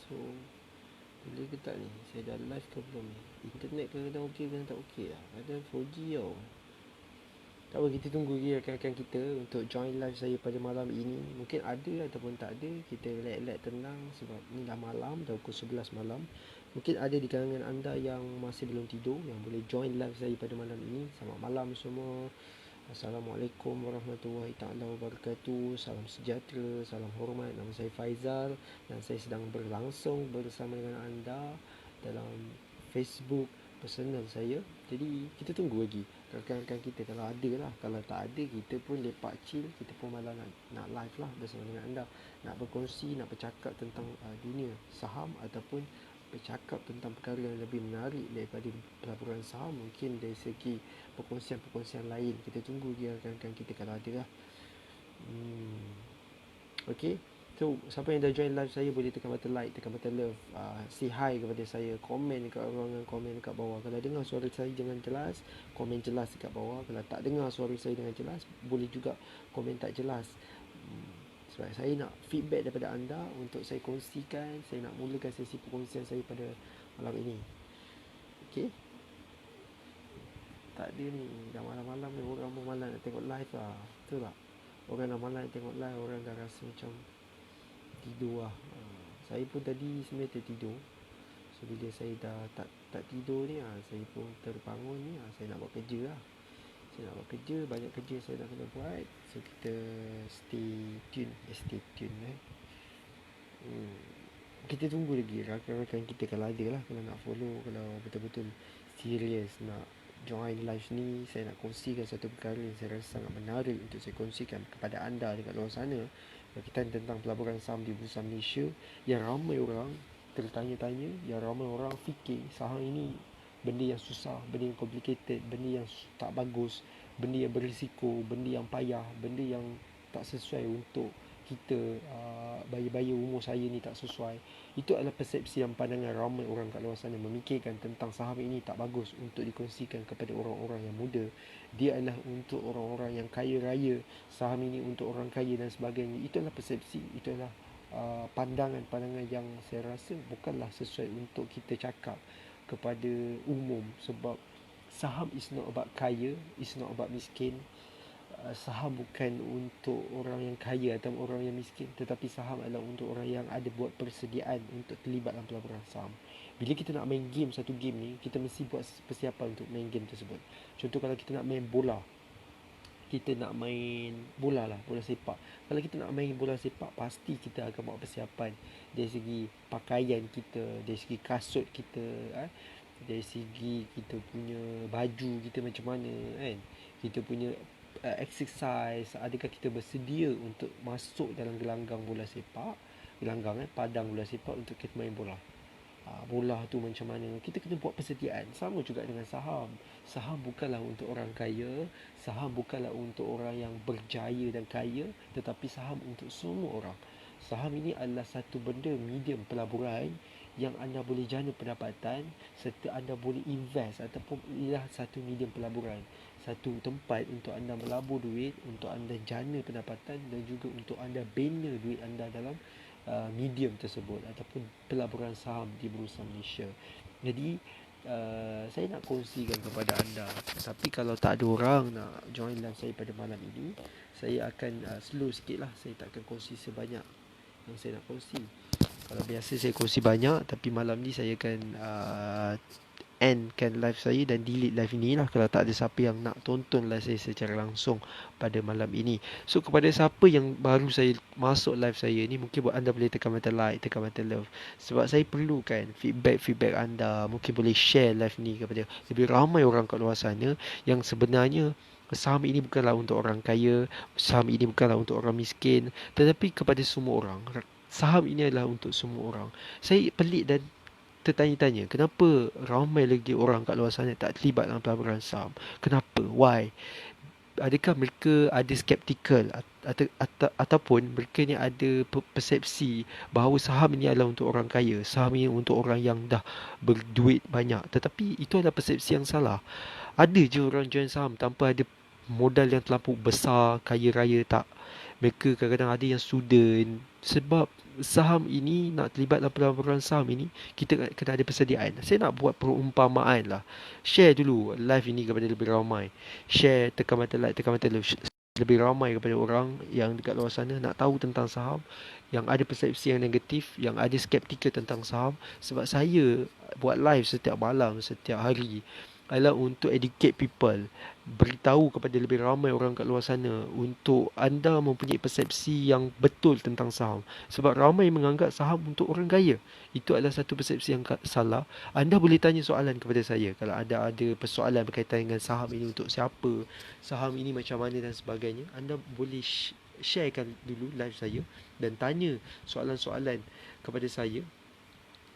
So boleh ke tak ni? Saya dah live ke belum ni? Internet kadang-kadang okey, kadang tak okey lah. Kadang 4G tau. Tak apa, kita tunggu lagi rakan-rakan kita untuk join live saya pada malam ini. Mungkin ada ataupun tak ada. Kita relax-relax tenang sebab ni dah malam, dah pukul 11 malam. Mungkin ada di kalangan anda yang masih belum tidur, yang boleh join live saya pada malam ini. Selamat malam semua. Assalamualaikum warahmatullahi taala wabarakatuh. Salam sejahtera, salam hormat. Nama saya Faizal dan saya sedang berlangsung bersama dengan anda dalam Facebook personal saya. Jadi kita tunggu lagi rakan-rakan kita, kalau ada lah. Kalau tak ada, kita pun lepak chill. Kita pun malah nak live lah bersama dengan anda, nak berkongsi, nak bercakap tentang dunia saham ataupun bercakap tentang perkara yang lebih menarik daripada pelaburan saham. Mungkin dari segi perkongsian-perkongsian lain. Kita tunggu dia rakan-rakan kita kalau ada lah. Okay. So, siapa yang dah join live saya boleh tekan button like, tekan button love, say hi kepada saya, komen dekat ruangan komen dekat bawah. Kalau dengar suara saya dengan jelas, komen jelas dekat bawah. Kalau tak dengar suara saya dengan jelas, boleh juga komen tak jelas. Sebab saya nak feedback daripada anda untuk saya kongsikan. Saya nak mulakan sesi perkongsian saya pada malam ini. Okay. Tak ada ni, dah malam-malam ni orang pun malam nak tengok live lah. Betul tak? Orang dah malam nak tengok live, orang dah rasa macam tidur lah. Saya pun tadi sebenarnya tertidur. So bila saya dah tak tidur ni, saya pun terbangun ni, saya nak buat kerja lah. Saya nak buat kerja, banyak kerja saya nak kena buat. So kita stay tune. Kita tunggu lagi rakan-rakan kita kalau ada lah. Kalau nak follow, kalau betul-betul serius nak join live ni, saya nak kongsikan satu perkara yang saya rasa sangat menarik untuk saya kongsikan kepada anda dekat luar sana berkaitan tentang pelaburan saham di Bursa Malaysia. Yang ramai orang tertanya-tanya, yang ramai orang fikir saham ini benda yang susah, benda yang complicated, benda yang tak bagus, benda yang berisiko, benda yang payah, benda yang tak sesuai untuk kita. Bayi-bayi umur saya ni tak sesuai. Itu adalah persepsi yang pandangan ramai orang kat luar sana memikirkan tentang saham ini tak bagus untuk dikongsikan kepada orang-orang yang muda. Dia adalah untuk orang-orang yang kaya raya, saham ini untuk orang kaya dan sebagainya. Itu adalah persepsi, itu adalah pandangan-pandangan yang saya rasa bukanlah sesuai untuk kita cakap kepada umum. Sebab saham is not about kaya, is not about miskin. Saham bukan untuk orang yang kaya atau orang yang miskin, tetapi saham adalah untuk orang yang ada buat persediaan untuk terlibat dalam pelaburan saham. Bila kita nak main game, satu game ni, kita mesti buat persiapan untuk main game tersebut. Contoh kalau kita nak main bola, kita nak main bola lah, bola sepak. Kalau kita nak main bola sepak, pasti kita akan buat persiapan dari segi pakaian kita, dari segi kasut kita, dari segi kita punya baju kita macam mana kan, kita punya exercise, adakah kita bersedia untuk masuk dalam gelanggang bola sepak, gelanggang padang bola sepak untuk kita main bola. Bola tu macam mana, kita kena buat persediaan. Sama juga dengan saham. Saham bukanlah untuk orang kaya, saham bukanlah untuk orang yang berjaya dan kaya, tetapi saham untuk semua orang. Saham ini adalah satu benda medium pelaburan yang anda boleh jana pendapatan serta anda boleh invest, ataupun ialah satu medium pelaburan, satu tempat untuk anda melabur duit, untuk anda jana pendapatan dan juga untuk anda bina duit anda dalam medium tersebut ataupun pelaburan saham di Bursa Malaysia. Jadi saya nak kongsikan kepada anda. Tapi kalau tak ada orang nak join live saya pada malam ini, saya akan slow sikit lah. Saya tak akan kongsi sebanyak yang saya nak kongsi. Kalau biasa saya kongsi banyak, tapi malam ni saya akan endkan live saya dan delete live ini lah kalau tak ada siapa yang nak tonton live saya secara langsung pada malam ini. So kepada siapa yang baru saya masuk live saya ni, mungkin buat anda boleh tekan button like, tekan button love, sebab saya perlukan feedback anda. Mungkin boleh share live ni kepada lebih ramai orang kat luar sana yang sebenarnya saham ini bukanlah untuk orang kaya, saham ini bukanlah untuk orang miskin, tetapi kepada semua orang. Saham ini adalah untuk semua orang. Saya pelik dan tertanya-tanya, kenapa ramai lagi orang kat luar sana tak terlibat dalam pelaburan saham? Kenapa? Why? Adakah mereka ada skeptikal ataupun mereka ni ada persepsi bahawa saham ini adalah untuk orang kaya, saham ini untuk orang yang dah berduit banyak? Tetapi itu adalah persepsi yang salah. Ada je orang join saham tanpa ada modal yang terlampau besar, kaya raya, tak. Mereka kadang-kadang ada yang student. Sebab saham ini, nak terlibat dalam pelaburan saham ini, kita kena ada persediaan. Saya nak buat perumpamaan lah. Share dulu live ini kepada lebih ramai. Share, tekan button like, tekan button love. Lebih ramai kepada orang yang dekat luar sana nak tahu tentang saham, yang ada persepsi yang negatif, yang ada skeptikal tentang saham. Sebab saya buat live setiap malam, setiap hari adalah untuk educate people, beritahu kepada lebih ramai orang kat luar sana untuk anda mempunyai persepsi yang betul tentang saham. Sebab ramai menganggap saham untuk orang kaya. Itu adalah satu persepsi yang salah. Anda boleh tanya soalan kepada saya kalau ada persoalan berkaitan dengan saham ini untuk siapa, saham ini macam mana dan sebagainya. Anda boleh sharekan dulu live saya dan tanya soalan-soalan kepada saya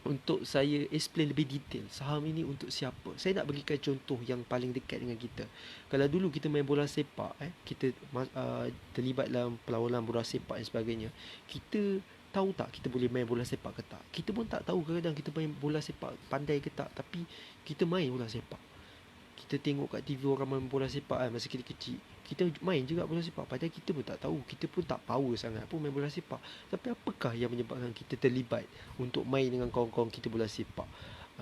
untuk saya explain lebih detail saham ini untuk siapa. Saya nak berikan contoh yang paling dekat dengan kita. Kalau dulu kita main bola sepak, kita terlibat dalam perlawanan bola sepak dan sebagainya, kita tahu tak kita boleh main bola sepak ke tak? Kita pun tak tahu kadang-kadang kita main bola sepak pandai ke tak, tapi kita main bola sepak. Kita tengok kat TV orang main bola sepak kan masa kita kecil. Kita main juga bola sepak padahal kita pun tak tahu. Kita pun tak power sangat pun main bola sepak. Tapi apakah yang menyebabkan kita terlibat untuk main dengan kawan-kawan kita bola sepak?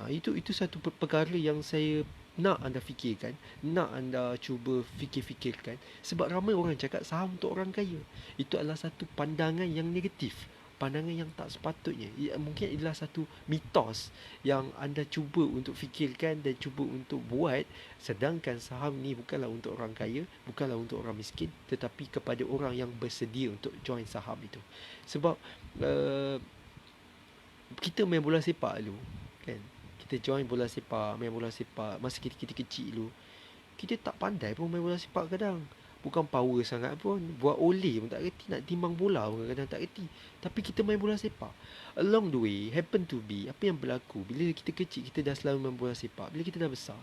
Itu satu perkara yang saya nak anda fikirkan, nak anda cuba fikir-fikirkan. Sebab ramai orang cakap saham untuk orang kaya. Itu adalah satu pandangan yang negatif, pandangan yang tak sepatutnya. Mungkin adalah satu mitos yang anda cuba untuk fikirkan dan cuba untuk buat, sedangkan saham ni bukanlah untuk orang kaya, bukanlah untuk orang miskin, tetapi kepada orang yang bersedia untuk join saham itu. Sebab uh, kita main bola sepak dulu kan, kita join bola sepak, main bola sepak masa kita kecil dulu, kita tak pandai pun main bola sepak kadang. Bukan power sangat pun. Buat oleh pun tak reti. Nak timbang bola pun kadang tak reti. Tapi kita main bola sepak. Along the way, happen to be, apa yang berlaku, bila kita kecil, kita dah selalu main bola sepak. Bila kita dah besar,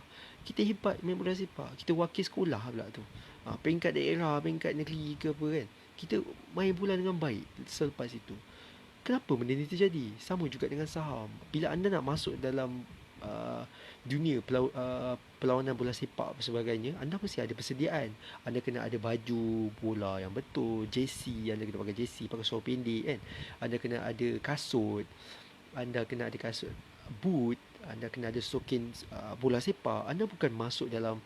kita hebat main bola sepak. Kita wakil sekolah pula tu. Peringkat daerah, peringkat negeri ke apa kan. Kita main bola dengan baik selepas itu. Kenapa benda ni terjadi? Sama juga dengan saham. Bila anda nak masuk dalam uh, dunia perlawanan bola sepak dan sebagainya, anda mesti ada persediaan. Anda kena ada baju bola yang betul, jersey, anda kena pakai jersey, pakai seluar pendek kan. Anda kena ada kasut, anda kena ada kasut boot, anda kena ada stokin bola sepak. Anda bukan masuk dalam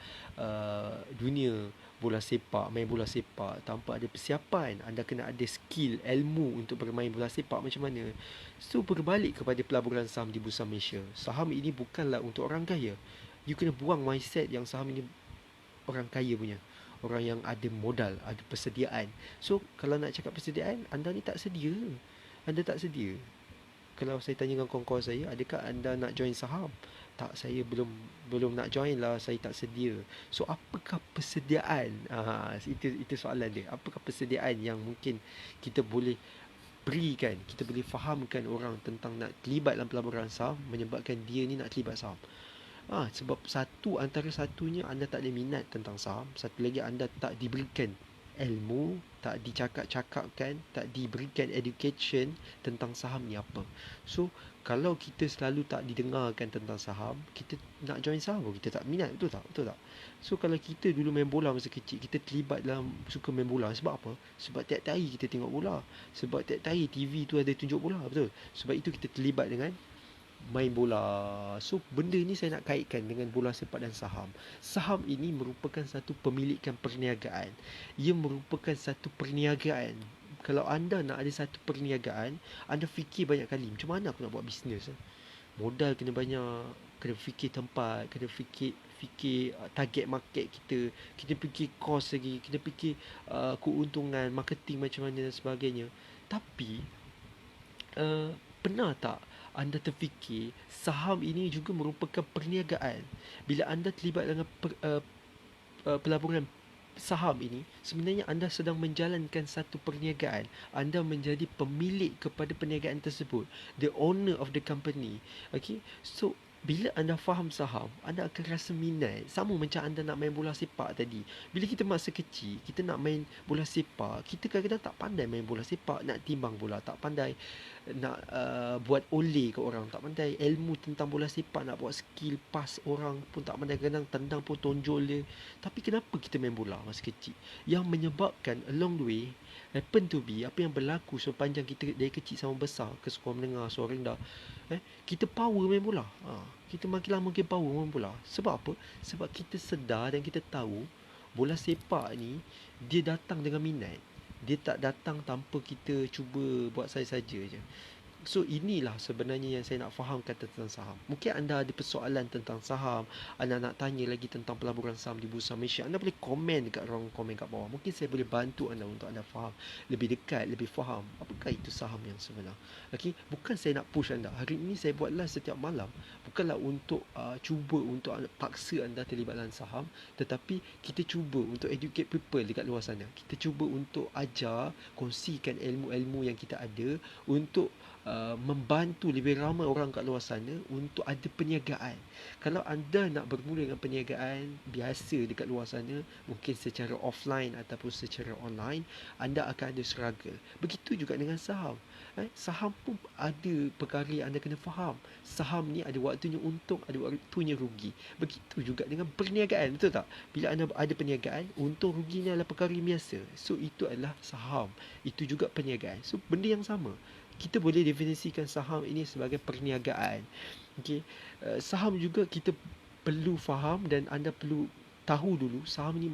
dunia bola sepak, main bola sepak tanpa ada persiapan. Anda kena ada skill, ilmu untuk bermain bola sepak macam mana. So berbalik kepada pelaburan saham di Bursa Malaysia, saham ini bukanlah untuk orang kaya. You kena buang mindset yang saham ini orang kaya punya, orang yang ada modal, ada persediaan. So kalau nak cakap persediaan, anda ni tak sedia. Anda tak sedia. Kalau saya tanya dengan kawan-kawan saya, adakah anda nak join saham? Tak, saya belum nak join lah, saya tak sedia. So apakah persediaan? Itu soalan dia. Apakah persediaan yang mungkin kita boleh berikan, kita boleh fahamkan orang tentang nak terlibat dalam pelaburan saham, menyebabkan dia ni nak terlibat saham. Sebab satu antara satunya anda tak ada minat tentang saham, satu lagi anda tak diberikan ilmu, tak dicakap-cakapkan, tak diberikan education tentang saham ni apa. So, kalau kita selalu tak didengarkan tentang saham, kita nak join saham pun kita tak minat, betul tak? Betul tak? So, kalau kita dulu main bola masa kecil, kita terlibat dalam suka main bola. Sebab apa? Sebab tiap hari kita tengok bola. Sebab tiap hari TV tu ada tunjuk bola, betul? Sebab itu kita terlibat dengan main bola. So benda ni saya nak kaitkan dengan bola sepak dan saham. Saham ini merupakan satu pemilikan perniagaan. Ia merupakan satu perniagaan. Kalau anda nak ada satu perniagaan, anda fikir banyak kali, macam mana aku nak buat bisnes? Modal kena banyak, kena fikir tempat, kena fikir target market kita, kita fikir cost lagi, kita fikir keuntungan, marketing macam mana dan sebagainya. Tapi pernah tak anda terfikir saham ini juga merupakan perniagaan? Bila anda terlibat dengan pelaburan saham ini, sebenarnya anda sedang menjalankan satu perniagaan. Anda menjadi pemilik kepada perniagaan tersebut, the owner of the company. Okay, so bila anda faham saham, anda akan rasa minat. Sama macam anda nak main bola sepak tadi. Bila kita masa kecil, kita nak main bola sepak, kita kadang-kadang tak pandai main bola sepak, nak timbang bola tak pandai, nak buat oleh ke orang tak pandai, ilmu tentang bola sepak, nak buat skill pass orang pun tak pandai, kadang tendang pun tonjol dia. Tapi kenapa kita main bola masa kecil? Yang menyebabkan along the way, happen to be apa yang berlaku sepanjang kita dari kecil sampai besar ke sekolah menengah, sekolah rendah, kita power main bola. Kita makin lama makin power main bola. Sebab apa? Sebab kita sedar dan kita tahu bola sepak ni dia datang dengan minat. Dia tak datang tanpa kita cuba buat saja-saja je. So inilah sebenarnya yang saya nak fahamkan tentang saham. Mungkin anda ada persoalan tentang saham, anda nak tanya lagi tentang pelaburan saham di Bursa Malaysia, anda boleh komen dekat ruang komen kat bawah. Mungkin saya boleh bantu anda untuk anda faham lebih dekat, lebih faham apakah itu saham yang sebenar. Okey, bukan saya nak push anda. Hari ini saya buat live setiap malam. Bukanlah untuk cuba untuk paksa anda terlibat dalam saham, tetapi kita cuba untuk educate people dekat luar sana. Kita cuba untuk ajar, kongsikan ilmu-ilmu yang kita ada untuk membantu lebih ramai orang kat luar sana untuk ada perniagaan. Kalau anda nak bermula dengan perniagaan biasa dekat luar sana, mungkin secara offline ataupun secara online, anda akan ada struggle. Begitu juga dengan saham. Saham pun ada perkara yang anda kena faham. Saham ni ada waktunya untung, ada waktunya rugi. Begitu juga dengan perniagaan, betul tak? Bila anda ada perniagaan, untung ruginya adalah perkara biasa. So itu adalah saham. Itu juga perniagaan. So benda yang sama. Kita boleh definisikan saham ini sebagai perniagaan. Okey, saham juga kita perlu faham dan anda perlu tahu dulu saham ni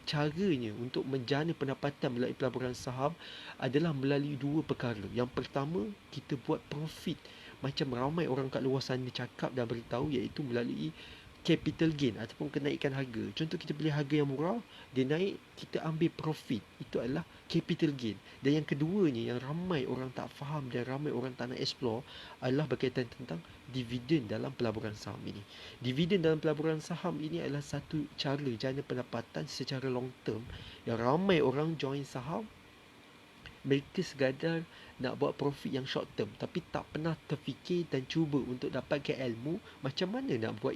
caranya untuk menjana pendapatan melalui pelaburan saham adalah melalui dua perkara. Yang pertama, kita buat profit macam ramai orang kat luar sana cakap dan beritahu, iaitu melalui capital gain ataupun kenaikan harga. Contoh, kita beli harga yang murah, dia naik, kita ambil profit. Itu adalah capital gain. Dan yang keduanya yang ramai orang tak faham dan ramai orang tak nak explore adalah berkaitan tentang dividen dalam pelaburan saham ini. Dividen dalam pelaburan saham ini adalah satu cara jana pendapatan secara long term yang ramai orang join saham. Mereka sekadar nak buat profit yang short term, tapi tak pernah terfikir dan cuba untuk dapatkan ilmu macam mana nak buat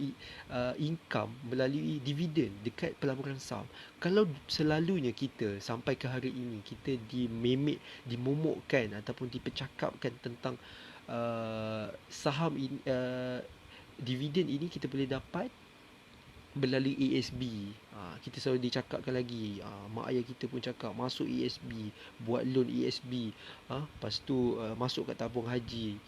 income melalui dividen dekat pelaburan saham. Kalau selalunya kita sampai ke hari ini kita dimomokkan ataupun dipercakapkan tentang saham ini, dividen ini kita boleh dapat melalui ASB. Kita selalu dicakapkan lagi, mak ayah kita pun cakap masuk ASB, buat loan ASB, lepas tu masuk kat tabung haji.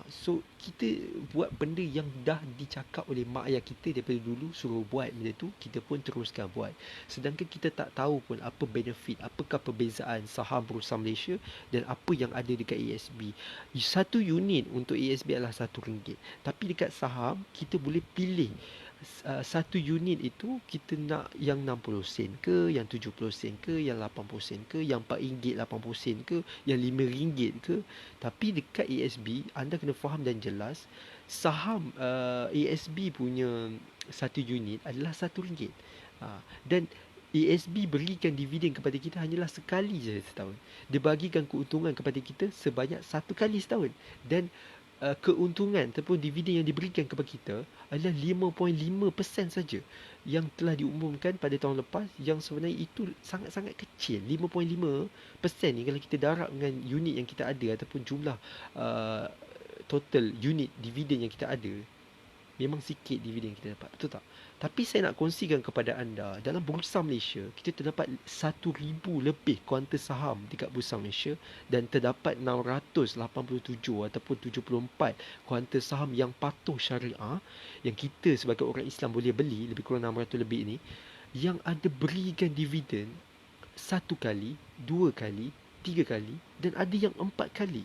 So kita buat benda yang dah dicakap oleh mak ayah kita daripada dulu, suruh buat benda tu, kita pun teruskan buat. Sedangkan kita tak tahu pun apa benefit, apakah perbezaan saham Bursa Malaysia dan apa yang ada dekat ASB. Satu unit untuk ASB adalah RM1, tapi dekat saham kita boleh pilih satu unit itu kita nak yang 60 sen ke, yang 70 sen ke, yang 80 sen ke, yang RM4 80 sen ke, yang RM5 ke. Tapi dekat ASB anda kena faham dan jelas, saham ASB punya satu unit adalah RM1. Dan ASB berikan dividen kepada kita hanyalah sekali saja setahun. Dia bagikan keuntungan kepada kita sebanyak satu kali setahun. Dan keuntungan ataupun dividen yang diberikan kepada kita adalah 5.5% saja yang telah diumumkan pada tahun lepas, yang sebenarnya itu sangat-sangat kecil. 5.5% ni kalau kita darab dengan unit yang kita ada ataupun jumlah total unit dividen yang kita ada, memang sikit dividen yang kita dapat, betul tak? Tapi saya nak kongsikan kepada anda, dalam Bursa Malaysia kita terdapat 1,000 lebih kaunter saham dekat Bursa Malaysia, dan terdapat 687 ataupun 74 kaunter saham yang patuh syariah yang kita sebagai orang Islam boleh beli, lebih kurang 600 lebih ni, yang ada berikan dividen satu kali, dua kali, tiga kali, dan ada yang 4 kali.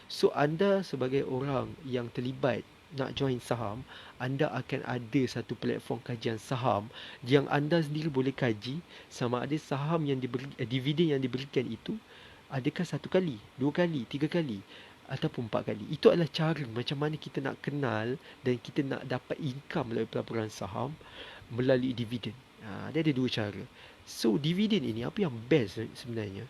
So anda sebagai orang yang terlibat nak join saham, anda akan ada satu platform kajian saham yang anda sendiri boleh kaji sama ada saham yang dividen yang diberikan itu adakah satu kali, dua kali, tiga kali ataupun 4 kali. Itu adalah cara macam mana kita nak kenal dan kita nak dapat income melalui pelaburan saham melalui dividen. Dia ada dua cara. So dividen ini apa yang best sebenarnya?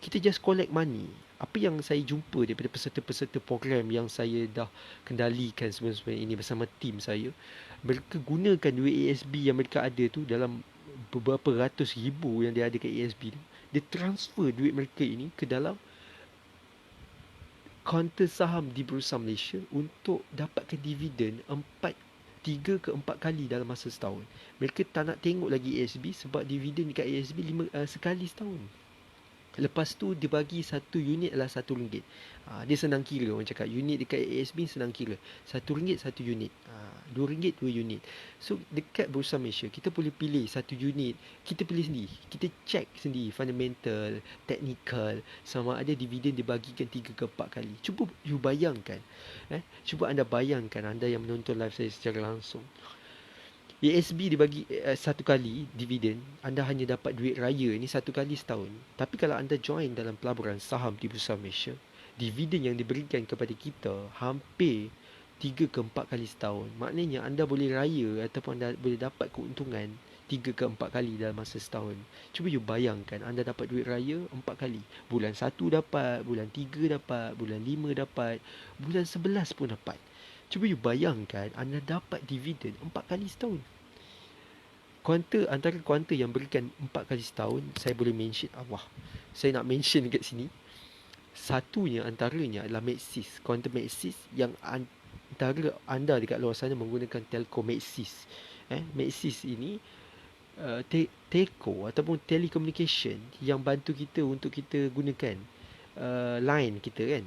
Kita just collect money. Apa yang saya jumpa daripada peserta-peserta program yang saya dah kendalikan sebelum-sebelum ini bersama tim saya, mereka gunakan duit ASB yang mereka ada tu dalam beberapa ratus ribu yang dia ada kat ASB tu. Dia transfer duit mereka ini ke dalam kaunter saham di Bursa Malaysia untuk dapatkan dividen 3 ke 4 kali dalam masa setahun. Mereka tak nak tengok lagi ASB sebab dividen dekat ASB sekali setahun. Lepas tu dia bagi satu unit adalah RM1. Dia senang kira, orang cakap unit dekat ASB senang kira. RM1 satu unit. RM2 dua unit. So dekat Bursa Malaysia kita boleh pilih satu unit, kita pilih sendiri. Kita check sendiri fundamental, technical, sama ada dividen dibagikan 3 ke 4 kali. Cuba you bayangkan. Cuba anda bayangkan, anda yang menonton live saya secara langsung. ASB dibagi satu kali dividen, anda hanya dapat duit raya ni satu kali setahun. Tapi kalau anda join dalam pelaburan saham di Bursa Malaysia, dividen yang diberikan kepada kita hampir 3 ke 4 kali setahun. Maknanya anda boleh raya ataupun anda boleh dapat keuntungan 3 ke 4 kali dalam masa setahun. Cuba you bayangkan, anda dapat duit raya 4 kali. Bulan 1 dapat, bulan 3 dapat, bulan 5 dapat, bulan 11 pun dapat. Cuba you bayangkan, anda dapat dividen 4 kali setahun. Antara kuanta yang berikan 4 kali setahun, saya boleh mention saya nak mention dekat sini. Satunya antaranya adalah Maxis. Kuanta Maxis yang antara anda dekat luar sana menggunakan telco Maxis. Maxis ini telco ataupun telecommunication yang bantu kita untuk kita gunakan line kita kan.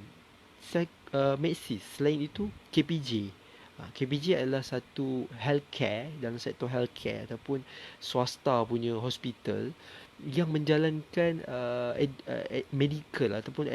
Maxis. Selain itu KPJ. KPJ adalah satu healthcare, dalam sektor healthcare ataupun swasta punya hospital yang menjalankan medical ataupun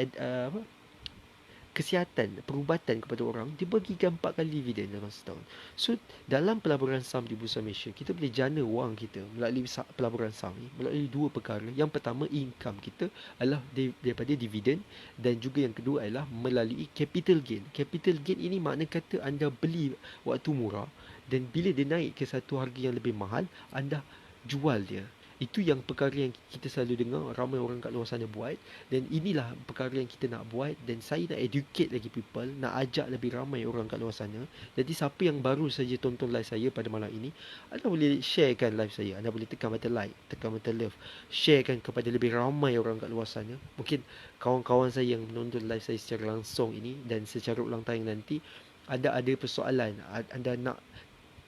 kesihatan, perubatan kepada orang, dibagikan 4 kali dividen dalam setahun. So, dalam pelaburan saham di Bursa Malaysia, kita boleh jana wang kita melalui pelaburan saham ni, melalui dua perkara. Yang pertama, income kita adalah daripada dividen, dan juga yang kedua adalah melalui capital gain. Capital gain ini makna kata anda beli waktu murah, dan bila dia naik ke satu harga yang lebih mahal, anda jual dia. Itu yang perkara yang kita selalu dengar ramai orang kat luar sana buat, dan inilah perkara yang kita nak buat, dan saya nak educate lagi people, nak ajak lebih ramai orang kat luar sana. Jadi siapa yang baru saja tonton live saya pada malam ini, anda boleh sharekan live saya, anda boleh tekan button like, tekan button love, sharekan kepada lebih ramai orang kat luar sana. Mungkin kawan-kawan saya yang menonton live saya secara langsung ini dan secara ulang tayang nanti, anda ada persoalan, anda nak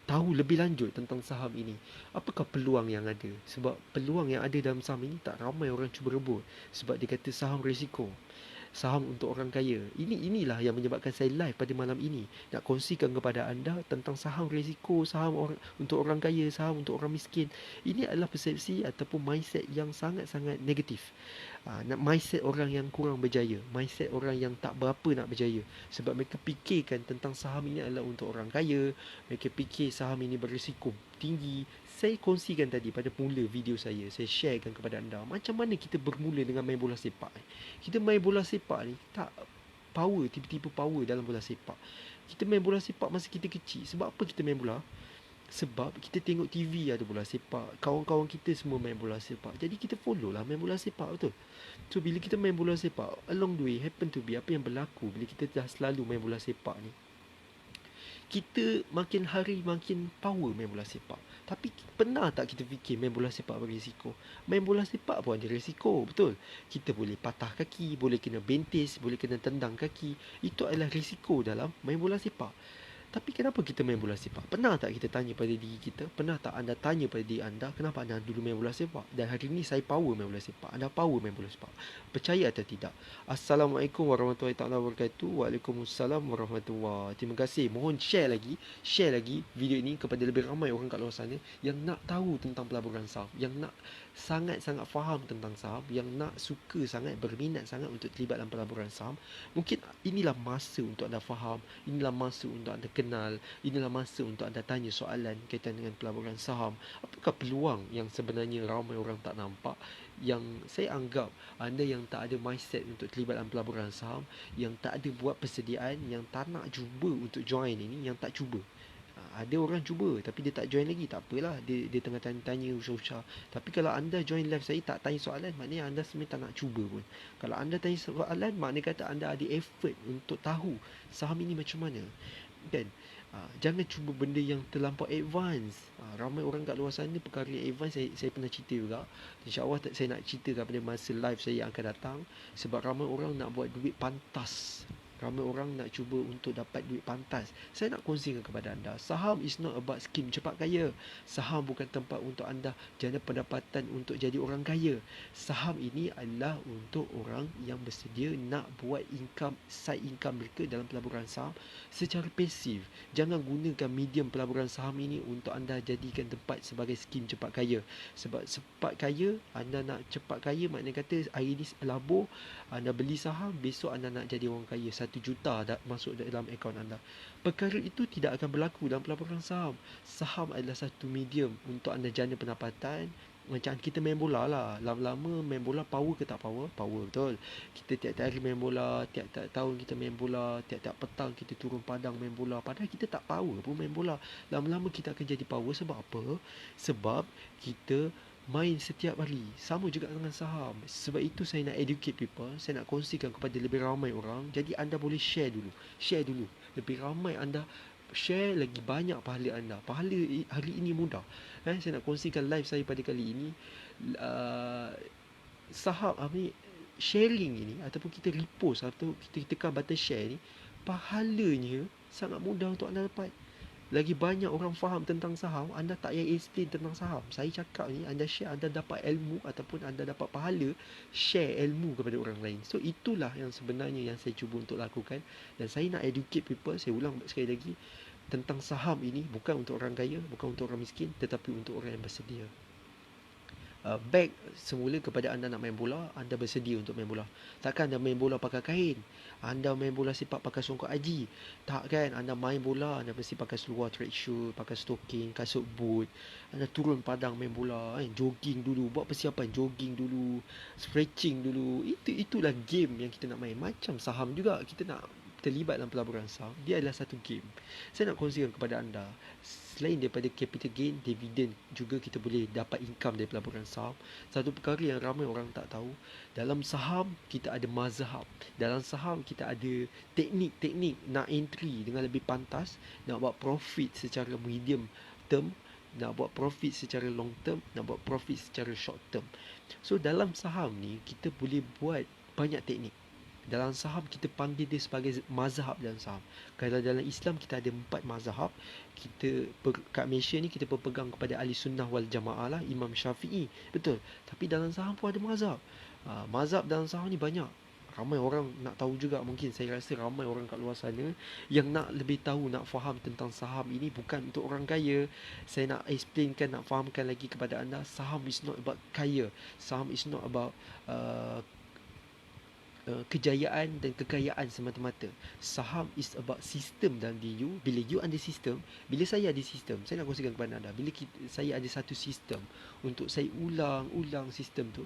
tahu lebih lanjut tentang saham ini, apakah peluang yang ada? Sebab peluang yang ada dalam saham ini tak ramai orang cuba rebut, sebab dia kata saham risiko, saham untuk orang kaya. Inilah yang menyebabkan saya live pada malam ini, nak kongsikan kepada anda tentang saham risiko, saham untuk orang kaya, saham untuk orang miskin. Ini adalah persepsi ataupun mindset yang sangat-sangat negatif. Mindset orang yang kurang berjaya, mindset orang yang tak berapa nak berjaya, sebab mereka fikirkan tentang saham ini adalah untuk orang kaya, mereka fikir saham ini berisiko tinggi. Saya kongsikan tadi pada mula video saya sharekan kepada anda macam mana kita bermula dengan main bola sepak. Kita main bola sepak ni tak power, tiba-tiba power dalam bola sepak. Kita main bola sepak masa kita kecil. Sebab apa kita main bola? Sebab kita tengok TV ada bola sepak, kawan-kawan kita semua main bola sepak, jadi kita follow lah main bola sepak, betul? So bila kita main bola sepak, along the way happen to be, apa yang berlaku bila kita dah selalu main bola sepak ni, kita makin hari makin power main bola sepak. Tapi pernah tak kita fikir main bola sepak berisiko? Main bola sepak pun ada risiko, betul? Kita boleh patah kaki, boleh kena bentis, boleh kena tendang kaki. Itu adalah risiko dalam main bola sepak. Tapi kenapa kita main bola sepak? Pernah tak kita tanya pada diri kita? Pernah tak anda tanya pada diri anda, kenapa anda dulu main bola sepak? Dan hari ini saya power main bola sepak. Anda power main bola sepak. Percaya atau tidak? Assalamualaikum warahmatullahi wabarakatuh. Waalaikumsalam warahmatullahi. Terima kasih. Mohon share lagi video ini kepada lebih ramai orang kat luar sana yang nak tahu tentang pelaburan saham, yang nak sangat-sangat faham tentang saham, yang nak suka sangat, berminat sangat untuk terlibat dalam pelaburan saham. Mungkin inilah masa untuk anda faham, inilah masa untuk anda kenal, inilah masa untuk anda tanya soalan kaitan dengan pelaburan saham. Apakah peluang yang sebenarnya ramai orang tak nampak? Yang saya anggap anda yang tak ada mindset untuk terlibat dalam pelaburan saham, yang tak ada buat persediaan, yang tak nak cuba untuk join ini, yang tak cuba. Ada orang cuba tapi dia tak join lagi, tak apalah, dia tengah tanya usah-usah. Tapi kalau anda join live saya tak tanya soalan, maknanya anda sebenarnya tak nak cuba pun. Kalau anda tanya soalan, maknanya kata anda ada effort untuk tahu saham ini macam mana, kan? Jangan cuba benda yang terlampau advance. Ramai orang kat luar sana perkara yang advance saya pernah cerita juga. InsyaAllah saya nak cerita pada masa live saya yang akan datang. Sebab ramai orang nak buat duit pantas Ramai orang nak cuba untuk dapat duit pantas. Saya nak kongsikan kepada anda, saham is not about skim cepat kaya. Saham bukan tempat untuk anda jana pendapatan untuk jadi orang kaya. Saham ini adalah untuk orang yang bersedia nak buat income, side income mereka dalam pelaburan saham secara pasif. Jangan gunakan medium pelaburan saham ini untuk anda jadikan tempat sebagai skim cepat kaya. Sebab cepat kaya, anda nak cepat kaya, maknanya kata hari ini labur, anda beli saham, besok anda nak jadi orang kaya, 1 juta masuk dalam akaun anda. Perkara itu tidak akan berlaku dalam pelaburan saham. Saham adalah satu medium untuk anda jana pendapatan. Macam kita main bola lah, lama-lama main bola, power ke tak power? Power, betul. Kita tiap-tiap hari main bola, tiap-tiap tahun kita main bola, tiap-tiap petang kita turun padang main bola, padahal kita tak power pun main bola. Lama-lama kita akan jadi power. Sebab apa? Sebab kita main setiap hari. Sama juga dengan saham. Sebab itu saya nak educate people, saya nak kongsikan kepada lebih ramai orang. Jadi anda boleh share dulu. Share dulu. Lebih ramai anda share, lagi banyak pahala anda. Pahala hari ini mudah. Saya nak kongsikan live saya pada kali ini. Saham sharing ini, ataupun kita repost atau kita tekan button share ni, pahalanya sangat mudah untuk anda dapat. Lagi banyak orang faham tentang saham, anda tak payah explain tentang saham. Saya cakap ni, anda share, anda dapat ilmu ataupun anda dapat pahala, share ilmu kepada orang lain. So itulah yang sebenarnya yang saya cuba untuk lakukan. Dan saya nak educate people, saya ulang sekali lagi, tentang saham ini bukan untuk orang kaya, bukan untuk orang miskin, tetapi untuk orang yang bersedia. Back semula kepada anda nak main bola, anda bersedia untuk main bola. Takkan anda main bola pakai kain, anda main bola sepak pakai songkok aji. Tak kan, anda main bola, anda mesti pakai seluar track shoe, pakai stocking, kasut boot. Anda turun padang main bola, jogging dulu, buat persiapan jogging dulu, stretching dulu. Itulah game yang kita nak main. Macam saham juga, kita nak terlibat dalam pelaburan saham, dia adalah satu game. Saya nak kongsikan kepada anda, selain daripada capital gain, dividen juga kita boleh dapat income dari pelaburan saham. Satu perkara yang ramai orang tak tahu, dalam saham kita ada mazhab. Dalam saham kita ada teknik-teknik nak entry dengan lebih pantas, nak buat profit secara medium term, nak buat profit secara long term, nak buat profit secara short term. So dalam saham ni kita boleh buat banyak teknik. Dalam saham kita panggil dia sebagai mazhab dalam saham. Kalau dalam Islam kita ada 4 mazhab. Kat Malaysia ni kita berpegang kepada ahli sunnah wal jamaah lah, Imam Syafi'i. Betul. Tapi dalam saham pun ada mazhab. Mazhab dalam saham ni banyak. Ramai orang nak tahu juga, mungkin saya rasa ramai orang kat luar sana yang nak lebih tahu, nak faham tentang saham ini. Bukan untuk orang kaya. Saya nak explainkan, nak fahamkan lagi kepada anda, saham is not about kaya. Saham is not about kejayaan dan kekayaan semata-mata. Saham is about sistem dalam diri you. Bila you ada sistem, bila saya ada sistem, saya nak kongsikan kepada anda, bila saya ada satu sistem, untuk saya ulang-ulang sistem tu,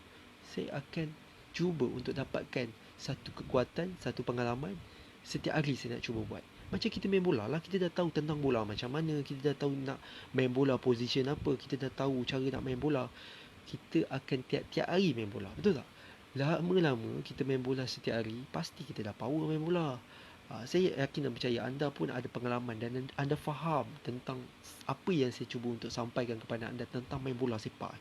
saya akan cuba untuk dapatkan satu kekuatan, satu pengalaman. Setiap hari saya nak cuba buat. Macam kita main bola lah, kita dah tahu tentang bola macam mana, kita dah tahu nak main bola position apa, kita dah tahu cara nak main bola. Kita akan tiap-tiap hari main bola, betul tak? Lama-lama kita main bola setiap hari, pasti kita dah power main bola. Saya yakin dan percaya anda pun ada pengalaman dan anda faham tentang apa yang saya cuba untuk sampaikan kepada anda tentang main bola sepak.